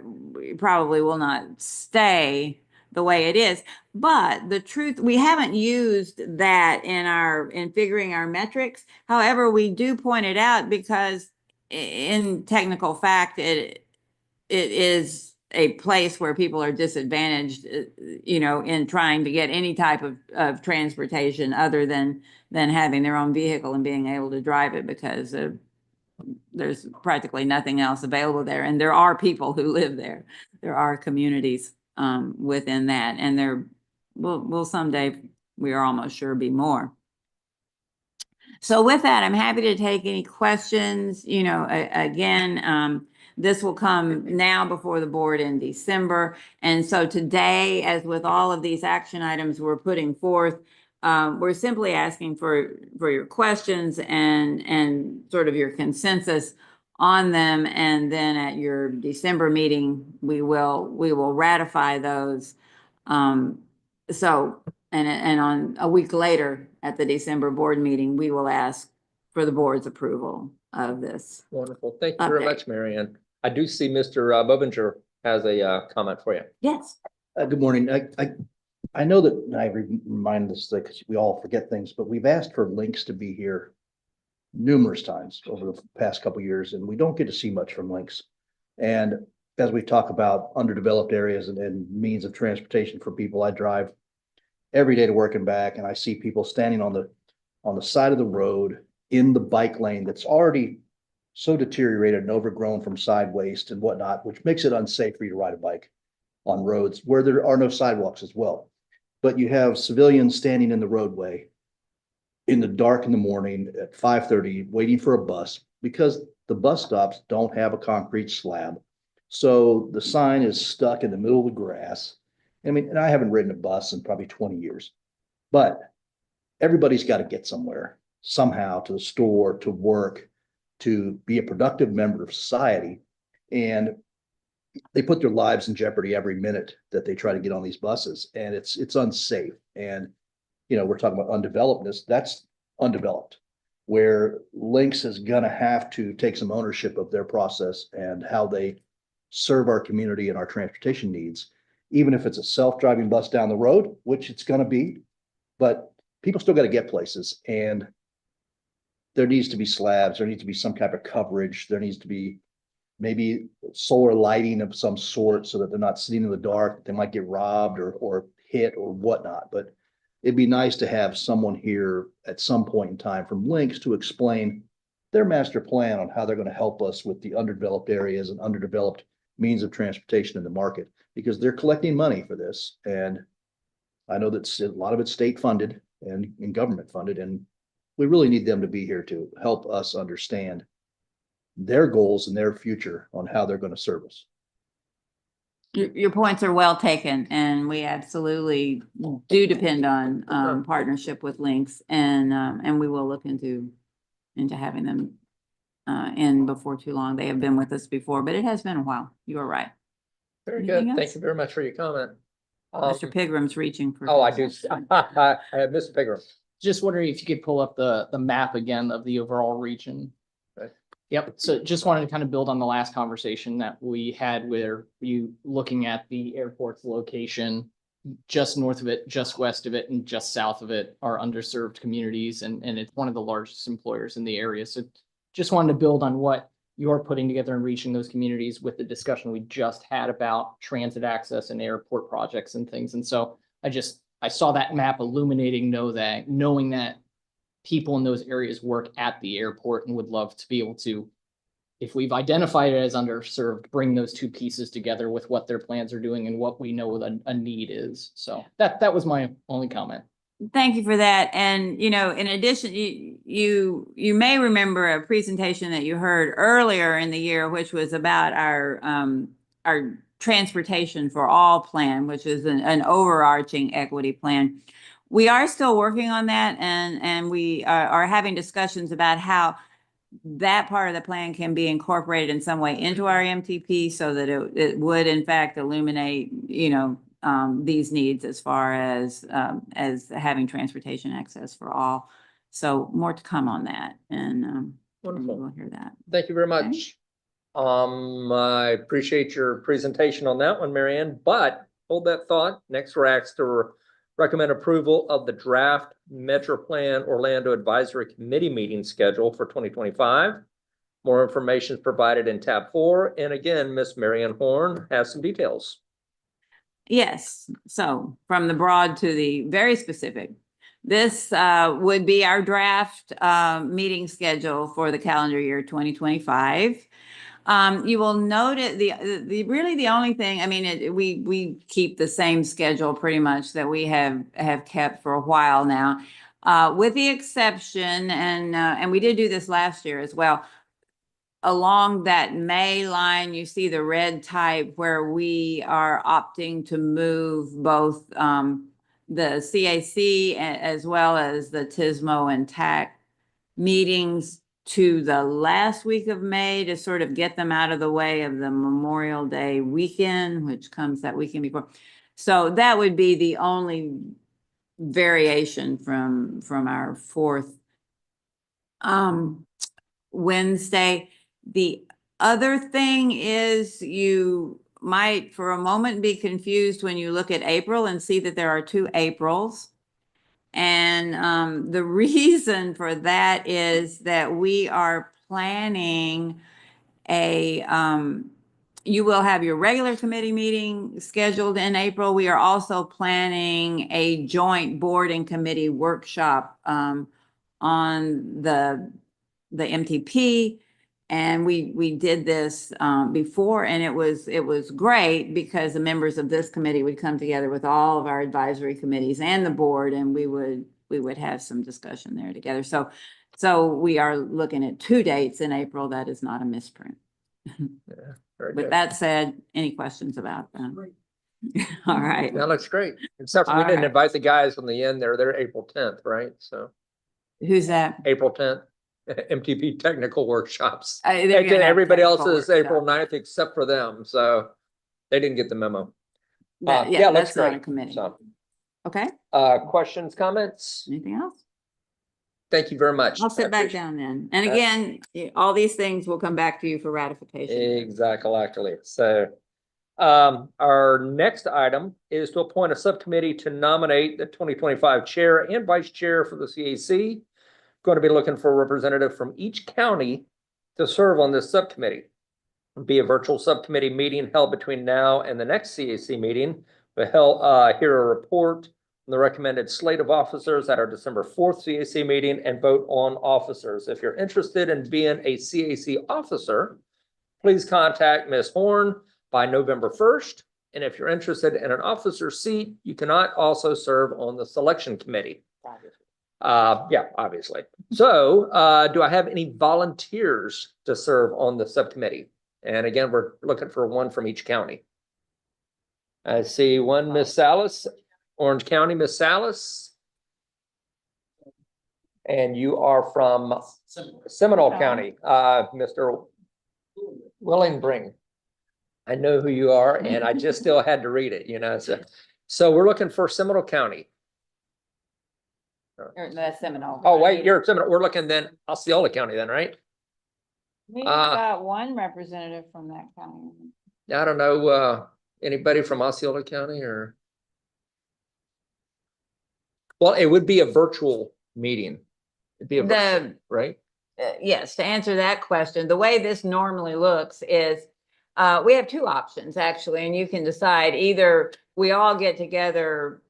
probably will not stay the way it is. But the truth, we haven't used that in figuring our metrics. However, we do point it out because in technical fact, it is a place where people are disadvantaged, in trying to get any type of transportation other than having their own vehicle and being able to drive it, because there's practically nothing else available there. And there are people who live there. There are communities within that, and there will someday, we are almost sure, be more. So with that, I'm happy to take any questions. Again, this will come now before the board in December. And so today, as with all of these action items we're putting forth, we're simply asking for your questions and sort of your consensus on them. And then at your December meeting, we will ratify those. And on a week later at the December board meeting, we will ask for the board's approval of this. Wonderful. Thank you very much, Mary Ann. I do see Mr. Bobinger has a comment for you. Yes. Good morning. I know that I remind this because we all forget things, but we've asked for links to be here numerous times over the past couple of years, and we don't get to see much from links. And as we talk about underdeveloped areas and means of transportation for people, I drive every day to work and back, and I see people standing on the side of the road in the bike lane that's already so deteriorated and overgrown from side waste and whatnot, which makes it unsafe for you to ride a bike on roads where there are no sidewalks as well. But you have civilians standing in the roadway in the dark in the morning at 5:30, waiting for a bus because the bus stops don't have a concrete slab. So the sign is stuck in the middle of the grass. I mean, and I haven't ridden a bus in probably 20 years, but everybody's got to get somewhere somehow, to the store, to work, to be a productive member of society. And they put their lives in jeopardy every minute that they try to get on these buses, and it's unsafe. And we're talking about undevelopedness. That's undeveloped, where Lynx is gonna have to take some ownership of their process and how they serve our community and our transportation needs, even if it's a self-driving bus down the road, which it's gonna be. But people still got to get places, and there needs to be slabs. There needs to be some type of coverage. There needs to be maybe solar lighting of some sort so that they're not sitting in the dark. They might get robbed or hit or whatnot. But it'd be nice to have someone here at some point in time from Lynx to explain their master plan on how they're going to help us with the underdeveloped areas and underdeveloped means of transportation in the market, because they're collecting money for this. And I know that a lot of it's state funded and government funded, and we really need them to be here to help us understand their goals and their future on how they're going to serve us. Your points are well taken, and we absolutely do depend on partnership with Lynx, and we will look into having them in before too long. They have been with us before, but it has been a while. You are right. Very Anything good. else? Thank you very much for your comment. Mr. Pigram's reaching for. Oh, I do. I have Mr. Pigram. Just wondering if you could pull up the map again of the overall region. Okay. Yep, so just wanted to kind of build on the last conversation that we had where you looking at the airport's location, just north of it, just west of it, and just south of it are underserved communities, and it's one of the largest employers in the area. So just wanted to build on what you're putting together and reaching those communities with the discussion we just had about transit access and airport projects and things. And so I saw that map illuminating, knowing that people in those areas work at the airport and would love to be able to, if we've identified it as underserved, bring those two pieces together with what their plans are doing and what we know a need is. So that was my only comment. Thank you for that. And, in addition, you may remember a presentation that you heard earlier in the year, which was about our transportation for all plan, which is an overarching equity plan. We are still working on that, and we are having discussions about how that part of the plan can be incorporated in some way into our MTP so that it would in fact illuminate, these needs as far as having transportation access for all. So more to come on that, and Wonderful. we'll hear that. Thank you very much. Okay. I appreciate your presentation on that one, Marianne, but hold that thought. Next, we're asked to recommend approval of the draft Metro Plan Orlando Advisory Committee meeting schedule for 2025. More information is provided in tab 4. And again, Miss Marianne Horn has some details. Yes, so from the broad to the very specific, this would be our draft meeting schedule for the calendar year 2025. You will note it, really the only thing, I mean, we keep the same schedule pretty much that we have kept for a while now, with the exception, and we did do this last year as well. Along that May line, you see the red type where we are opting to move both the CAC as well as the TISMO and TAC meetings to the last week of May to sort of get them out of the way of the Memorial Day weekend, which comes that weekend before. So that would be the only variation from our fourth Wednesday. The other thing is you might for a moment be confused when you look at April and see that there are 2 Aprils. And the reason for that is that we are planning you will have your regular committee meeting scheduled in April. We are also planning a joint board and committee workshop on the MTP. And we did this before, and it was great because the members of this committee would come together with all of our advisory committees and the board, and we would have some discussion there together. So we are looking at 2 dates in April. That is not a misprint. Yeah, very With good. that said, any questions about them? All right. That looks great. Except for we All didn't right. invite the guys from the end there. They're April 10th, right? So Who's that? April 10th, MTP technical workshops. They're gonna have Everybody else technical is April workshop. 9th except for them. So they didn't get the memo. Yeah, Yeah, looks that's not a great. committee. So, Okay, questions, comments? anything else? Thank you very much. I'll sit I back appreciate down then. And Uh, again, all these things will come back to you for ratification. Exactly. So, our next item is to appoint a subcommittee to nominate the 2025 chair and vice chair for the CAC. Going to be looking for a representative from each county to serve on this subcommittee. It'll be a virtual subcommittee meeting held between now and the next CAC meeting. We'll hear a report on the recommended slate of officers at our December 4th CAC meeting and vote on officers. If you're interested in being a CAC officer, please contact Ms. Horn by November 1st. And if you're interested in an officer seat, you cannot also serve on the selection committee. Yeah, obviously. So, do I have any volunteers to serve on the subcommittee? And again, we're looking for one from each county. I see one, Miss Salas, Orange County, Miss Salas. And you are from Seminole County, Mr. Willingbring. I know who you are, and I just still had to read it, so we're looking for Seminole County. Or that's Seminole. Oh, wait, you're Seminole. We're looking then Osceola County then, right? We've got one representative from that county. I don't know, anybody from Osceola County or? Well, it would be a virtual meeting. It'd be a virtual, right? Yes, to answer that question, the way this normally looks is we have 2 options actually, and you can decide either we all get together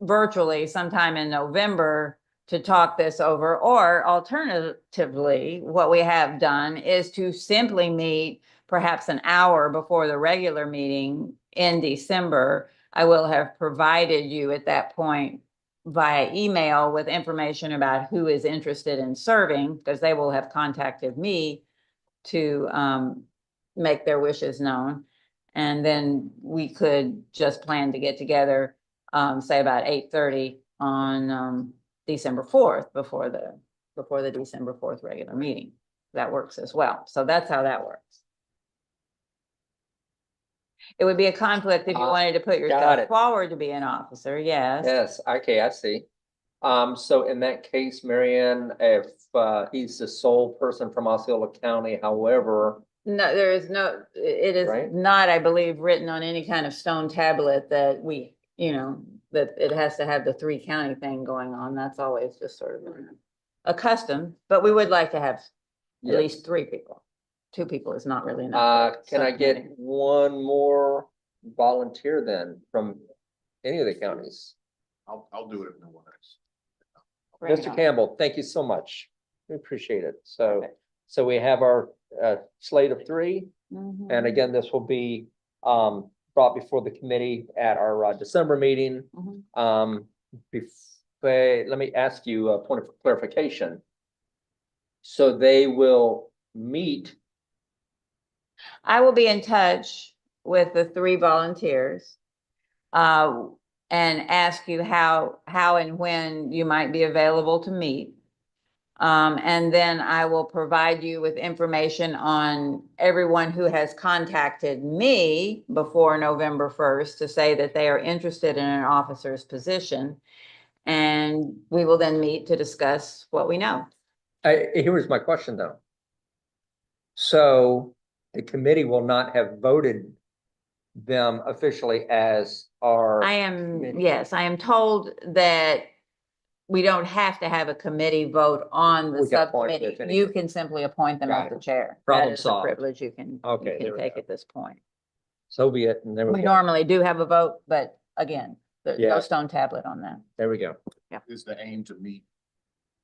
virtually sometime in November to talk this over, or alternatively, what we have done is to simply meet perhaps an hour before the regular meeting in December. I will have provided you at that point via email with information about who is interested in serving, because they will have contacted me to make their wishes known. And then we could just plan to get together, say about 8:30 on December 4th before the December 4th regular meeting. That works as well. So that's how that works. It would be a conflict if you wanted to put got yourself it. forward to be an officer, yes. Yes, okay, I see. So in that case, Marianne, if he's the sole person from Osceola County, however, No, there is no, it is Right. not, I believe, written on any kind of stone tablet that we, that it has to have the 3-county thing going on. That's always just sort of a custom, but we would like to have at Yes. least 3 people. 2 people is not really enough. for Can I get subcommittee. one more volunteer then from any of the counties? I'll do it if no one else. Bring it Mr. on. Campbell, thank you so much. We appreciate it. So we have our slate of 3. Mhm. And again, this will be brought before the committee at our December meeting. Mhm. Let me ask you a point of clarification. So they will meet. I will be in touch with the 3 volunteers. And ask you how and when you might be available to meet. And then I will provide you with information on everyone who has contacted me before November 1st to say that they are interested in an officer's position. And we will then meet to discuss what we know. Here was my question though. So the committee will not have voted them officially as our. I am, committee. yes, I am told that we don't have to have a committee vote on the We can appoint subcommittee. if anything. You can simply appoint them Got as it. the chair. Problem That is a solved. privilege you can Okay, there we take go. at this point. So be it. And there We we go. normally do have a vote, but again, there's Yeah. no stone tablet on that. There we go. Is the aim to meet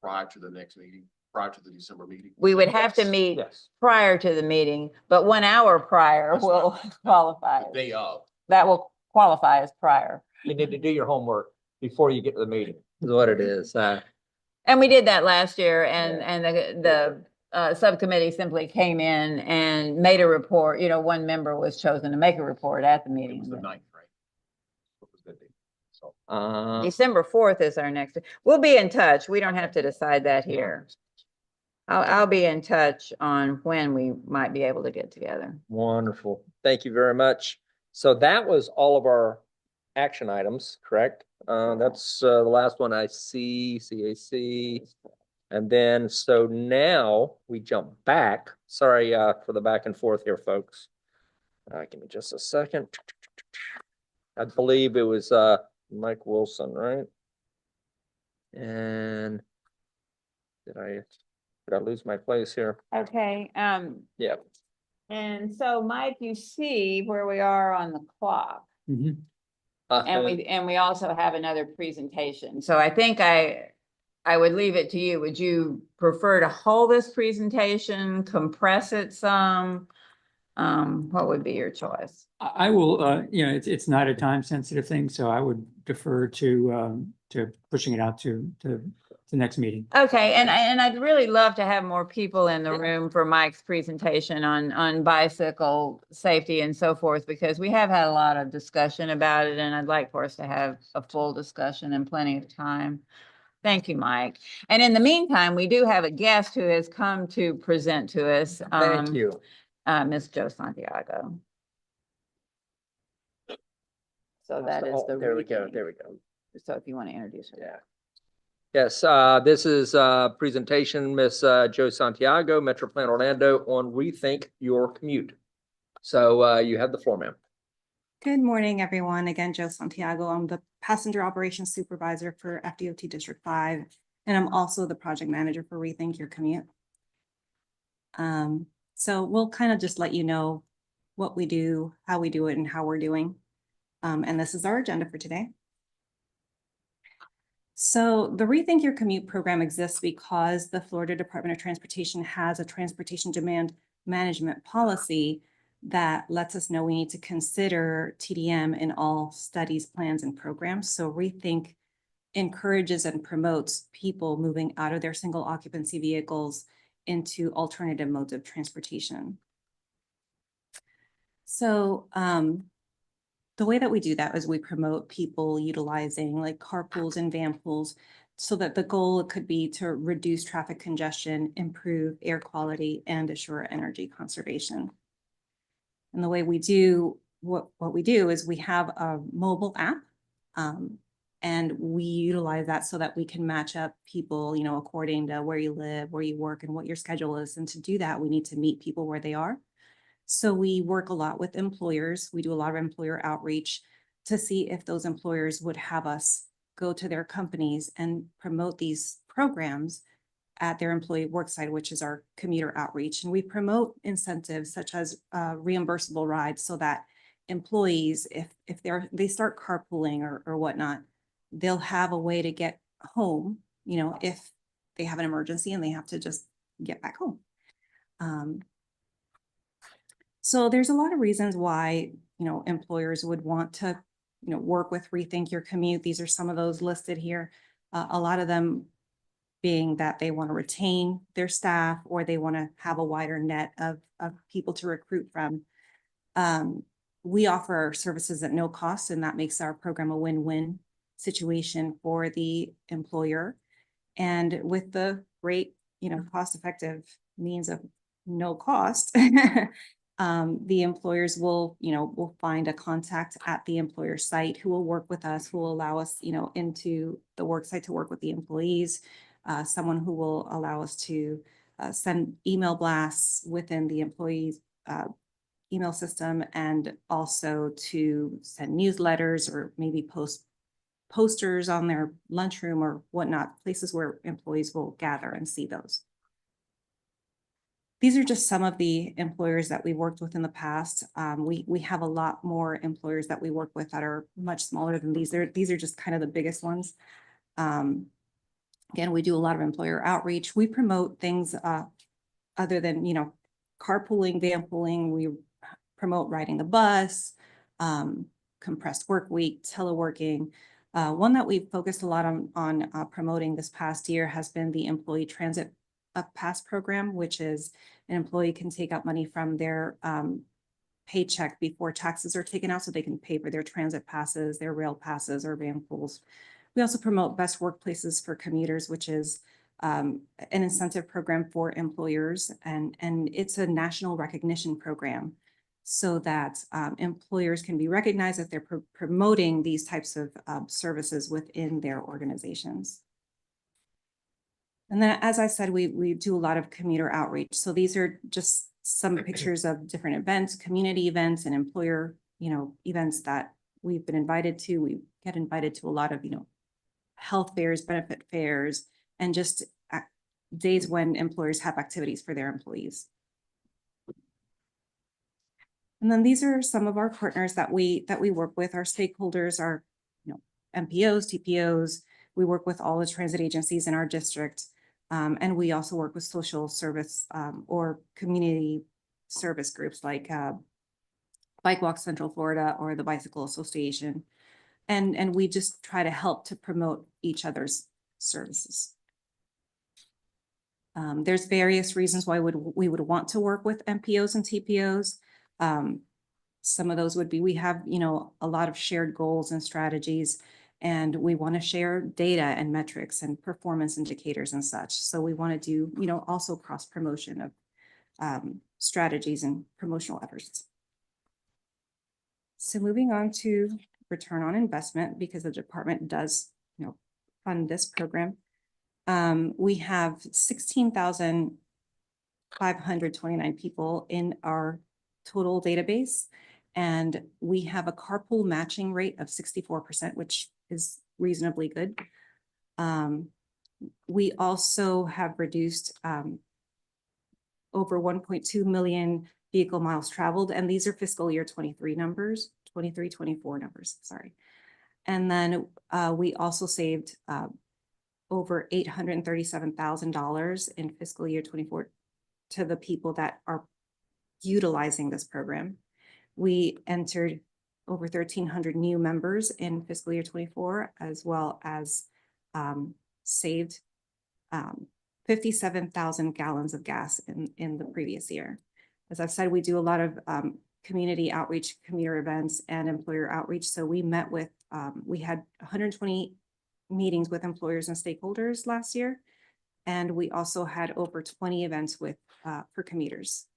prior to the next meeting, prior to the December meeting? We would have to Yes, meet yes. prior to the meeting, but 1 hour prior That's will qualify. The day of. That will qualify as prior. You need to do your homework before you get to the meeting, is what it is. And we did that last year and the subcommittee simply came in and made a report. One member was chosen to make a report at the It meeting. was the 9th, right? What was that date? So. December 4th is our next, we'll be in touch. We don't have to decide that here. I'll be in touch on when we might be able to get together. Wonderful. Thank you very much. So that was all of our action items, correct? That's the last one I see, CAC. And then, so now we jump back. Sorry for the back and forth here, folks. Give me just a second. I believe it was Mike Wilson, right? And did I lose my place here? Okay, Yeah. and so Mike, you see where we are on the clock. Mhm. And we also have another presentation. So I think I would leave it to you. Would you prefer to hold this presentation, compress it some? What would be your choice? I will, it's not a time sensitive thing, so I would defer to pushing it out to the next meeting. Okay, and I'd really love to have more people in the room for Mike's presentation on bicycle safety and so forth, because we have had a lot of discussion about it, and I'd like for us to have a full discussion and plenty of time. Thank you, Mike. And in the meantime, we do have a guest who has come to present to us. Thank you. Ms. Jo Santiago. So that is the. There we go. reading. There we go. So if you want to introduce her. Yeah. Yes, this is a presentation, Miss Jo Santiago, Metro Plan Orlando, on Rethink Your Commute. So you have the floor, ma'am. Good morning, everyone. Again, Jo Santiago. I'm the Passenger Operations Supervisor for FDOT District 5, and I'm also the Project Manager for Rethink Your Commute. So we'll kind of just let you know what we do, how we do it, and how we're doing. And this is our agenda for today. So the Rethink Your Commute program exists because the Florida Department of Transportation has a transportation demand management policy that lets us know we need to consider TDM in all studies, plans, and programs. So Rethink encourages and promotes people moving out of their single occupancy vehicles into alternative modes of transportation. So the way that we do that is we promote people utilizing like carpools and van pools, so that the goal could be to reduce traffic congestion, improve air quality, and assure energy conservation. And the way we do what we do is we have a mobile app, and we utilize that so that we can match up people, according to where you live, where you work, and what your schedule is. And to do that, we need to meet people where they are. So we work a lot with employers. We do a lot of employer outreach to see if those employers would have us go to their companies and promote these programs at their employee worksite, which is our commuter outreach. And we promote incentives such as reimbursable rides so that employees, if they start carpooling or whatnot, they'll have a way to get home, you know, if they have an emergency and they have to just get back home. So there's a lot of reasons why, you know, employers would want to, you know, work with Rethink Your Commute. These are some of those listed here. A lot of them being that they want to retain their staff or they want to have a wider net of people to recruit from. We offer our services at no cost, and that makes our program a win-win situation for the employer. And with the great, you know, cost-effective means of no cost, the employers will, you know, will find a contact at the employer site who will work with us, who will allow us, you know, into the work site to work with the employees, someone who will allow us to send email blasts within the employees' email system, and also to send newsletters or maybe post posters on their lunchroom or whatnot, places where employees will gather and see those. These are just some of the employers that we've worked with in the past. We have a lot more employers that we work with that are much smaller than these. These are just kind of the biggest ones. Again, we do a lot of employer outreach. We promote things other than, you know, carpooling, vanpooling. We promote riding the bus, compressed work week, teleworking. One that we've focused a lot on promoting this past year has been the employee transit pass program, which is an employee can take out money from their paycheck before taxes are taken out so they can pay for their transit passes, their rail passes, or van pools. We also promote best workplaces for commuters, which is an incentive program for employers, and it's a national recognition program so that employers can be recognized that they're promoting these types of services within their organizations. And then, as I said, we do a lot of commuter outreach. So these are just some pictures of different events, community events, and employer, you know, events that we've been invited to. We get invited to a lot of, you know, health fairs, benefit fairs, and just days when employers have activities for their employees. And then these are some of our partners that we work with. Our stakeholders are, you know, MPOs, TPOs. We work with all the transit agencies in our district. And we also work with social service or community service groups like Bike Walk Central Florida or the Bicycle Association. And we just try to help to promote each other's services. There's various reasons why we would want to work with MPOs and TPOs. Some of those would be, we have, you know, a lot of shared goals and strategies, and we want to share data and metrics and performance indicators and such. So we want to do, you know, also cross promotion of strategies and promotional efforts. So moving on to return on investment, because the department does, you know, fund this program. We have 16,529 people in our total database, and we have a carpool matching rate of 64%, which is reasonably good. We also have reduced over 1.2 million vehicle miles traveled, and these are fiscal year 23 numbers, 24 numbers, sorry. And then we also saved over $837,000 in fiscal year 24 to the people that are utilizing this program. We entered over 1,300 new members in fiscal year 24, as well as saved 57,000 gallons of gas in the previous year. As I've said, we do a lot of community outreach, commuter events, and employer outreach. So we met with, we had 120 meetings with employers and stakeholders last year. And we also had over 20 events with for commuters.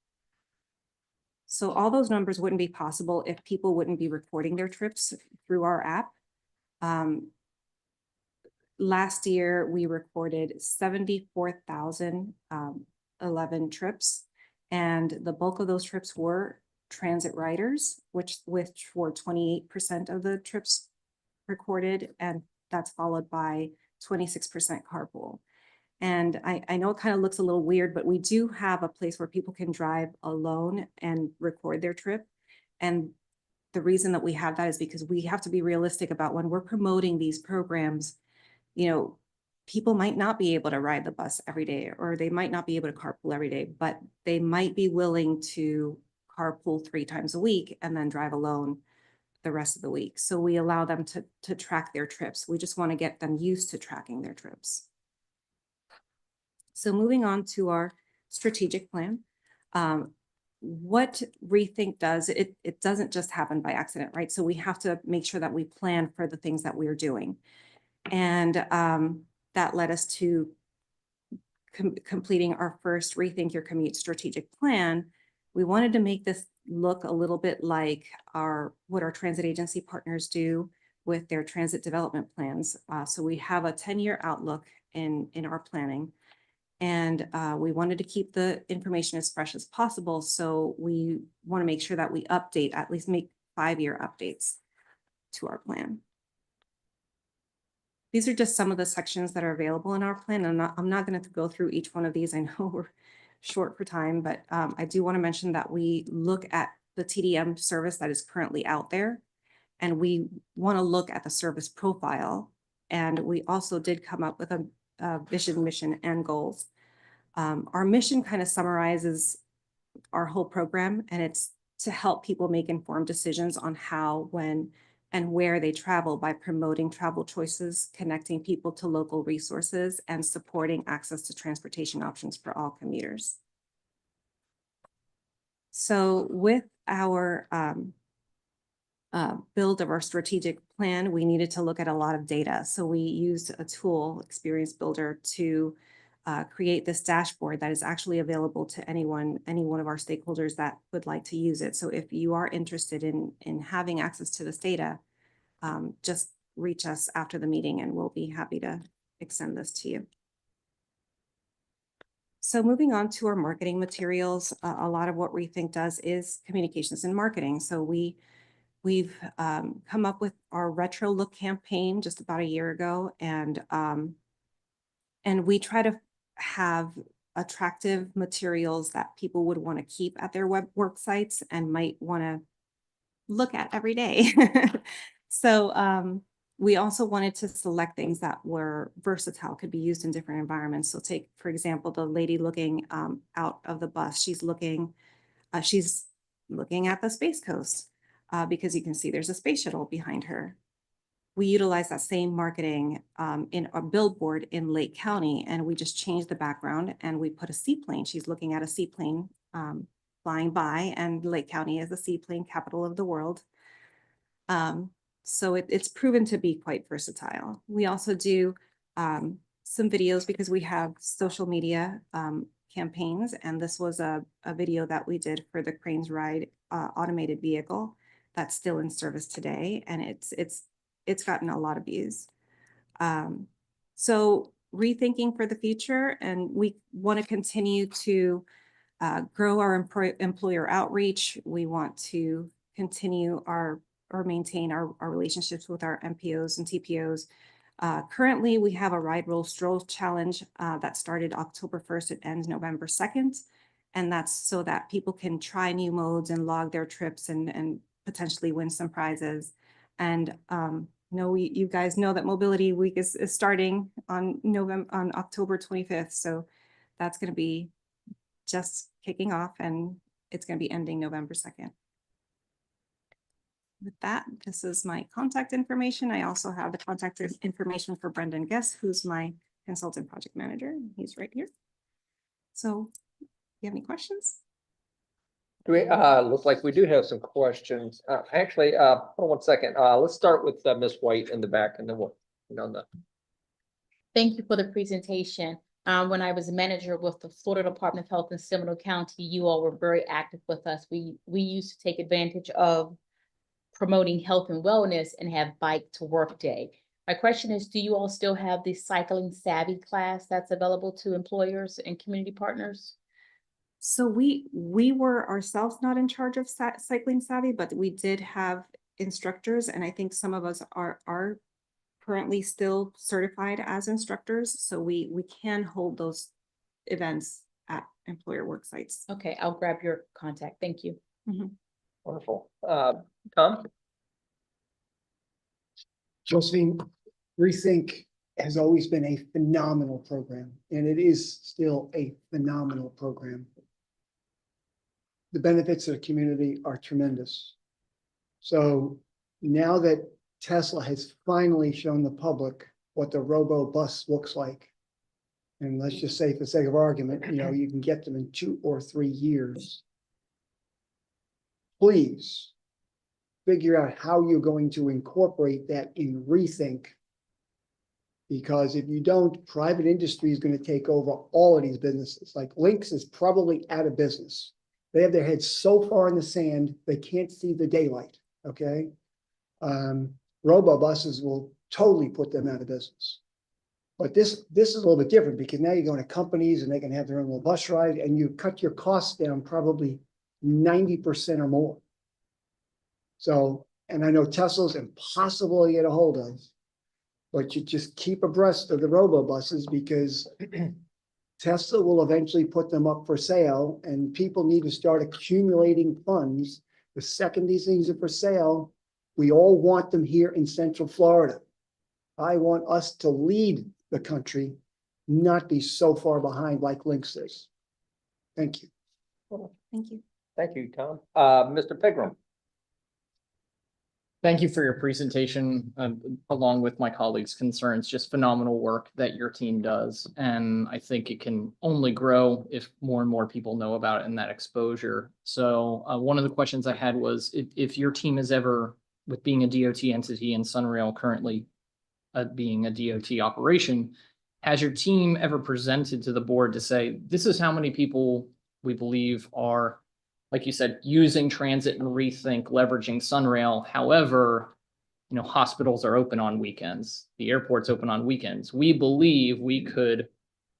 So all those numbers wouldn't be possible if people wouldn't be recording their trips through our app. Last year, we recorded 74,011 trips, And the bulk of those trips were transit riders, which were 28% of the trips recorded, and that's followed by 26% carpool. And I know it kind of looks a little weird, but we do have a place where people can drive alone and record their trip. And the reason that we have that is because we have to be realistic about when we're promoting these programs, you know, people might not be able to ride the bus every day, or they might not be able to carpool every day, but they might be willing to carpool 3 times a week and then drive alone the rest of the week. So we allow them to track their trips. We just want to get them used to tracking their trips. So moving on to our strategic plan. What Rethink does, it doesn't just happen by accident, right? So we have to make sure that we plan for the things that we're doing. And that led us to completing our first Rethink Your Commute strategic plan. We wanted to make this look a little bit like what our transit agency partners do with their transit development plans. So we have a 10-year outlook in our planning. And we wanted to keep the information as fresh as possible. So we want to make sure that we update, at least make 5-year updates to our plan. These are just some of the sections that are available in our plan. I'm not going to go through each one of these. I know we're short for time, but I do want to mention that we look at the TDM service that is currently out there, and we want to look at the service profile. And we also did come up with a vision, mission, and goals. Our mission kind of summarizes our whole program, and it's to help people make informed decisions on how, when, and where they travel by promoting travel choices, connecting people to local resources, and supporting access to transportation options for all commuters. So with our build of our strategic plan, we needed to look at a lot of data. So we used a tool, Experience Builder, to create this dashboard that is actually available to any one of our stakeholders that would like to use it. So if you are interested in having access to this data, just reach us after the meeting and we'll be happy to extend this to you. So moving on to our marketing materials, a lot of what Rethink does is communications and marketing. So we've come up with our retro look campaign just about a year ago, and we try to have attractive materials that people would want to keep at their work sites and might want to look at every day. So we also wanted to select things that were versatile, could be used in different environments. So take, for example, the lady looking out of the bus. She's looking at the Space Coast because you can see there's a space shuttle behind her. We utilize that same marketing in a billboard in Lake County, and we just changed the background and we put a seaplane. She's looking at a seaplane flying by, and Lake County is the seaplane capital of the world. So it's proven to be quite versatile. We also do some videos because we have social media campaigns, and this was a video that we did for the Cranes Ride automated vehicle that's still in service today, and it's gotten a lot of views. So rethinking for the future, and we want to continue to grow our employer outreach. We want to continue or maintain our relationships with our MPOs and TPOs. Currently, we have a Ride, Roll, Stroll challenge that started October 1st. It ends November 2nd. And that's so that people can try new modes and log their trips and potentially win some prizes. And you guys know that Mobility Week is starting on October 25th. So that's going to be just kicking off, and it's going to be ending November 2nd. With that, this is my contact information. I also have the contact information for Brendan Guest, who's my consultant project manager. He's right here. So, you have any questions? Do we look like we do have some questions? Actually, hold on one second. Let's start with Ms. White in the back, and then we'll on the. Thank you for the presentation. When I was a manager with the Florida Department of Health in Seminole County, you all were very active with us. We used to take advantage of promoting health and wellness and have Bike to Work Day. My question is, do you all still have the cycling savvy class that's available to employers and community partners? So we were ourselves not in charge of cycling savvy, but we did have instructors, and I think some of us are currently still certified as instructors, so we can hold those events at employer work sites. Okay, I'll grab your contact. Thank you. Wonderful. Tom? Josephine, Rethink has always been a phenomenal program, and it is still a phenomenal program. The benefits to the community are tremendous. So now that Tesla has finally shown the public what the robo bus looks like, and let's just say for the sake of argument, you can get them in 2 or 3 years. Please figure out how you're going to incorporate that in Rethink. Because if you don't, private industry is going to take over all of these businesses. Like Lynx is probably out of business. They have their heads so far in the sand, they can't see the daylight, okay? Robo buses will totally put them out of business. But this is a little bit different because now you're going to companies and they can have their own little bus ride and you cut your costs down probably 90% or more. So, and I know Tesla's impossible to get a hold of, but you just keep abreast of the robo buses because Tesla will eventually put them up for sale and people need to start accumulating funds. The second these things are for sale, we all want them here in Central Florida. I want us to lead the country, not be so far behind like Lynx is. Thank you. Thank you. Thank you, Tom. Mr. Pigram? Thank you for your presentation, along with my colleagues' concerns. Just phenomenal work that your team does. And I think it can only grow if more and more people know about it and that exposure. So one of the questions I had was if your team is ever, with being a DOT entity and Sunrail currently being a DOT operation, has your team ever presented to the board to say, this is how many people we believe are, like you said, using transit and Rethink, leveraging Sunrail. However, hospitals are open on weekends. The airport's open on weekends. We believe we could,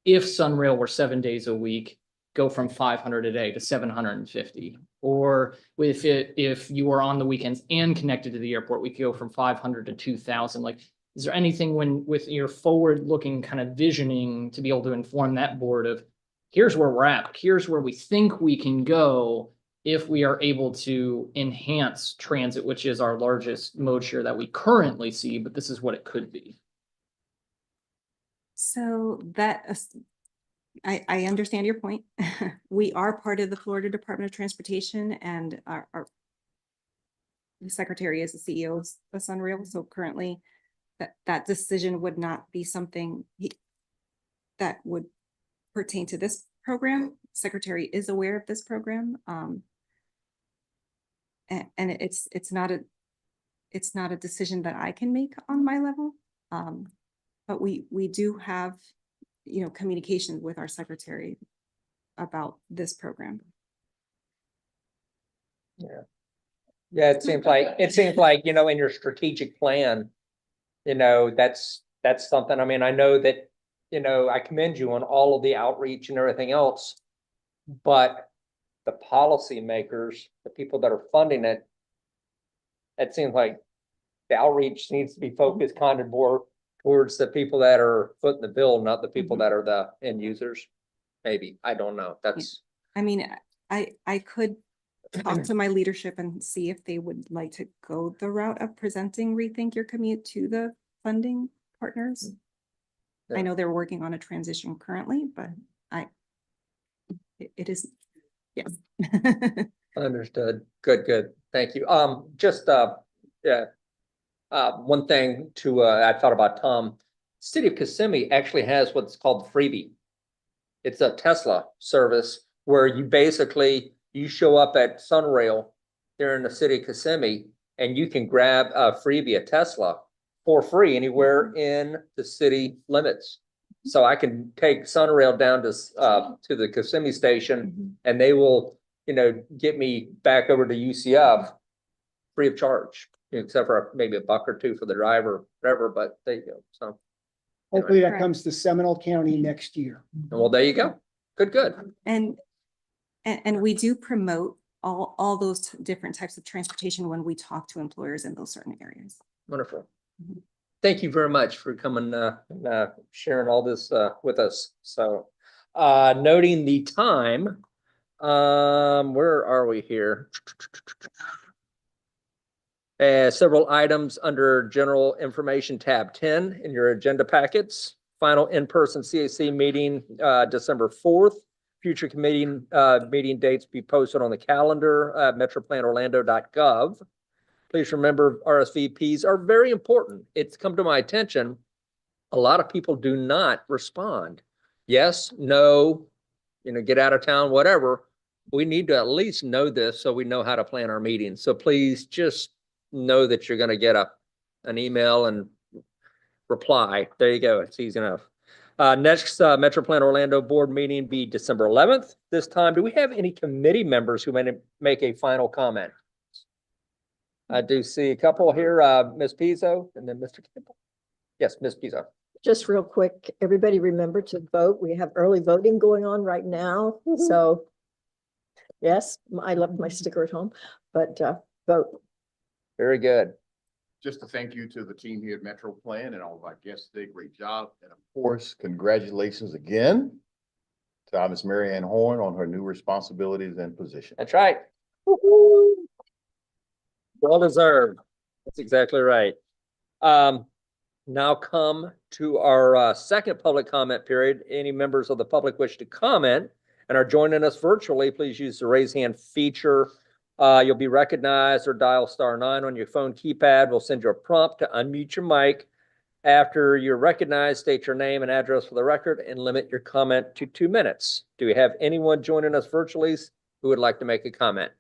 if Sunrail were 7 days a week, go from 500 a day to 750. Or if you were on the weekends and connected to the airport, we could go from 500 to 2,000. Like, is there anything with your forward-looking kind of visioning to be able to inform that board of, here's where we're at, here's where we think we can go if we are able to enhance transit, which is our largest mode share that we currently see, but this is what it could be. So I understand your point. We are part of the Florida Department of Transportation and the secretary is the CEO of Sunrail. So currently that decision would not be something that would pertain to this program. Secretary is aware of this program. And it's not a decision that I can make on my level. But we do have, communication with our secretary about this program. Yeah. Yeah, it seems like, in your strategic plan, that's something. I mean, I know that, I commend you on all of the outreach and everything else, but the policymakers, the people that are funding it, it seems like the outreach needs to be focused kind of more towards the people that are footing the bill, not the people that are the end users. Maybe, I don't know. That's. I mean, I could talk to my leadership and see if they would like to go the route of presenting Rethink Your Commute to the funding partners. Yeah. I know they're working on a transition currently, but it is, yes. Understood. Good. Thank you. One thing I thought about, Tom, City of Kissimmee actually has what's called the freebie. It's a Tesla service where you show up at Sunrail there in the City of Kissimmee and you can grab a freebie, a Tesla, for free anywhere in the city limits. So I can take Sunrail down to the Kissimmee station and they will, get me back over to UCF free of charge, except for maybe $1 or $2 for the driver, whatever, but there you go. So hopefully that comes to Seminole County next year. well, there you go. Good. And And we do promote all those different types of transportation when we talk to employers in those certain areas. Wonderful. Thank you very much for coming, and sharing all this, with us. So, noting the time, where are we here? Several items under general information, tab 10 in your agenda packets. Final in-person CAC meeting, December 4th. Future committee, meeting dates be posted on the calendar, metroplanorlando.gov. Please remember RSVPs are very important. It's come to my attention. A lot of people do not respond. Yes, no, get out of town, whatever. We need to at least know this so we know how to plan our meetings. So please just know that you're going to get an email and reply. There you go. It's easy enough. Next, Metro Plan Orlando board meeting be December 11th. This time, do we have any committee members who may make a final comment? I do see a couple here, Ms. Pizzo and then Mr. Campbell. Yes, Ms. Pizzo. Just real quick, everybody remember to vote. We have early voting going on right now. So yes, I left my sticker at home, but vote. Very good. Just a thank you to the team here at Metro Plan and all of our guests today. Great job. And of course, congratulations again to Ms. Mary Ann Horn on her new responsibilities and position. That's right. Well deserved. That's exactly right. Now come to our second public comment period. Any members of the public wish to comment and are joining us virtually, please use the raise hand feature. You'll be recognized or dial *9 on your phone keypad. We'll send you a prompt to unmute your mic. After you're recognized, state your name and address for the record and limit your comment to 2 minutes. Do we have anyone joining us virtually who would like to make a comment?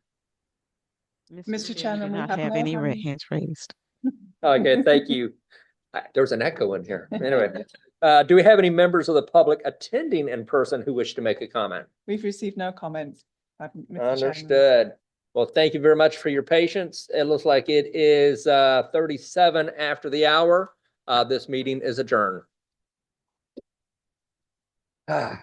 Mr. Chairman, we Not have have no any red hands. hands raised. Okay, thank you. There's an echo in here. Anyway, do we have any members of the public attending in person who wish to make a comment? We've received no comments. Mr. Chairman. Understood. Well, thank you very much for your patience. It looks like it is 37 after the hour. This meeting is adjourned. That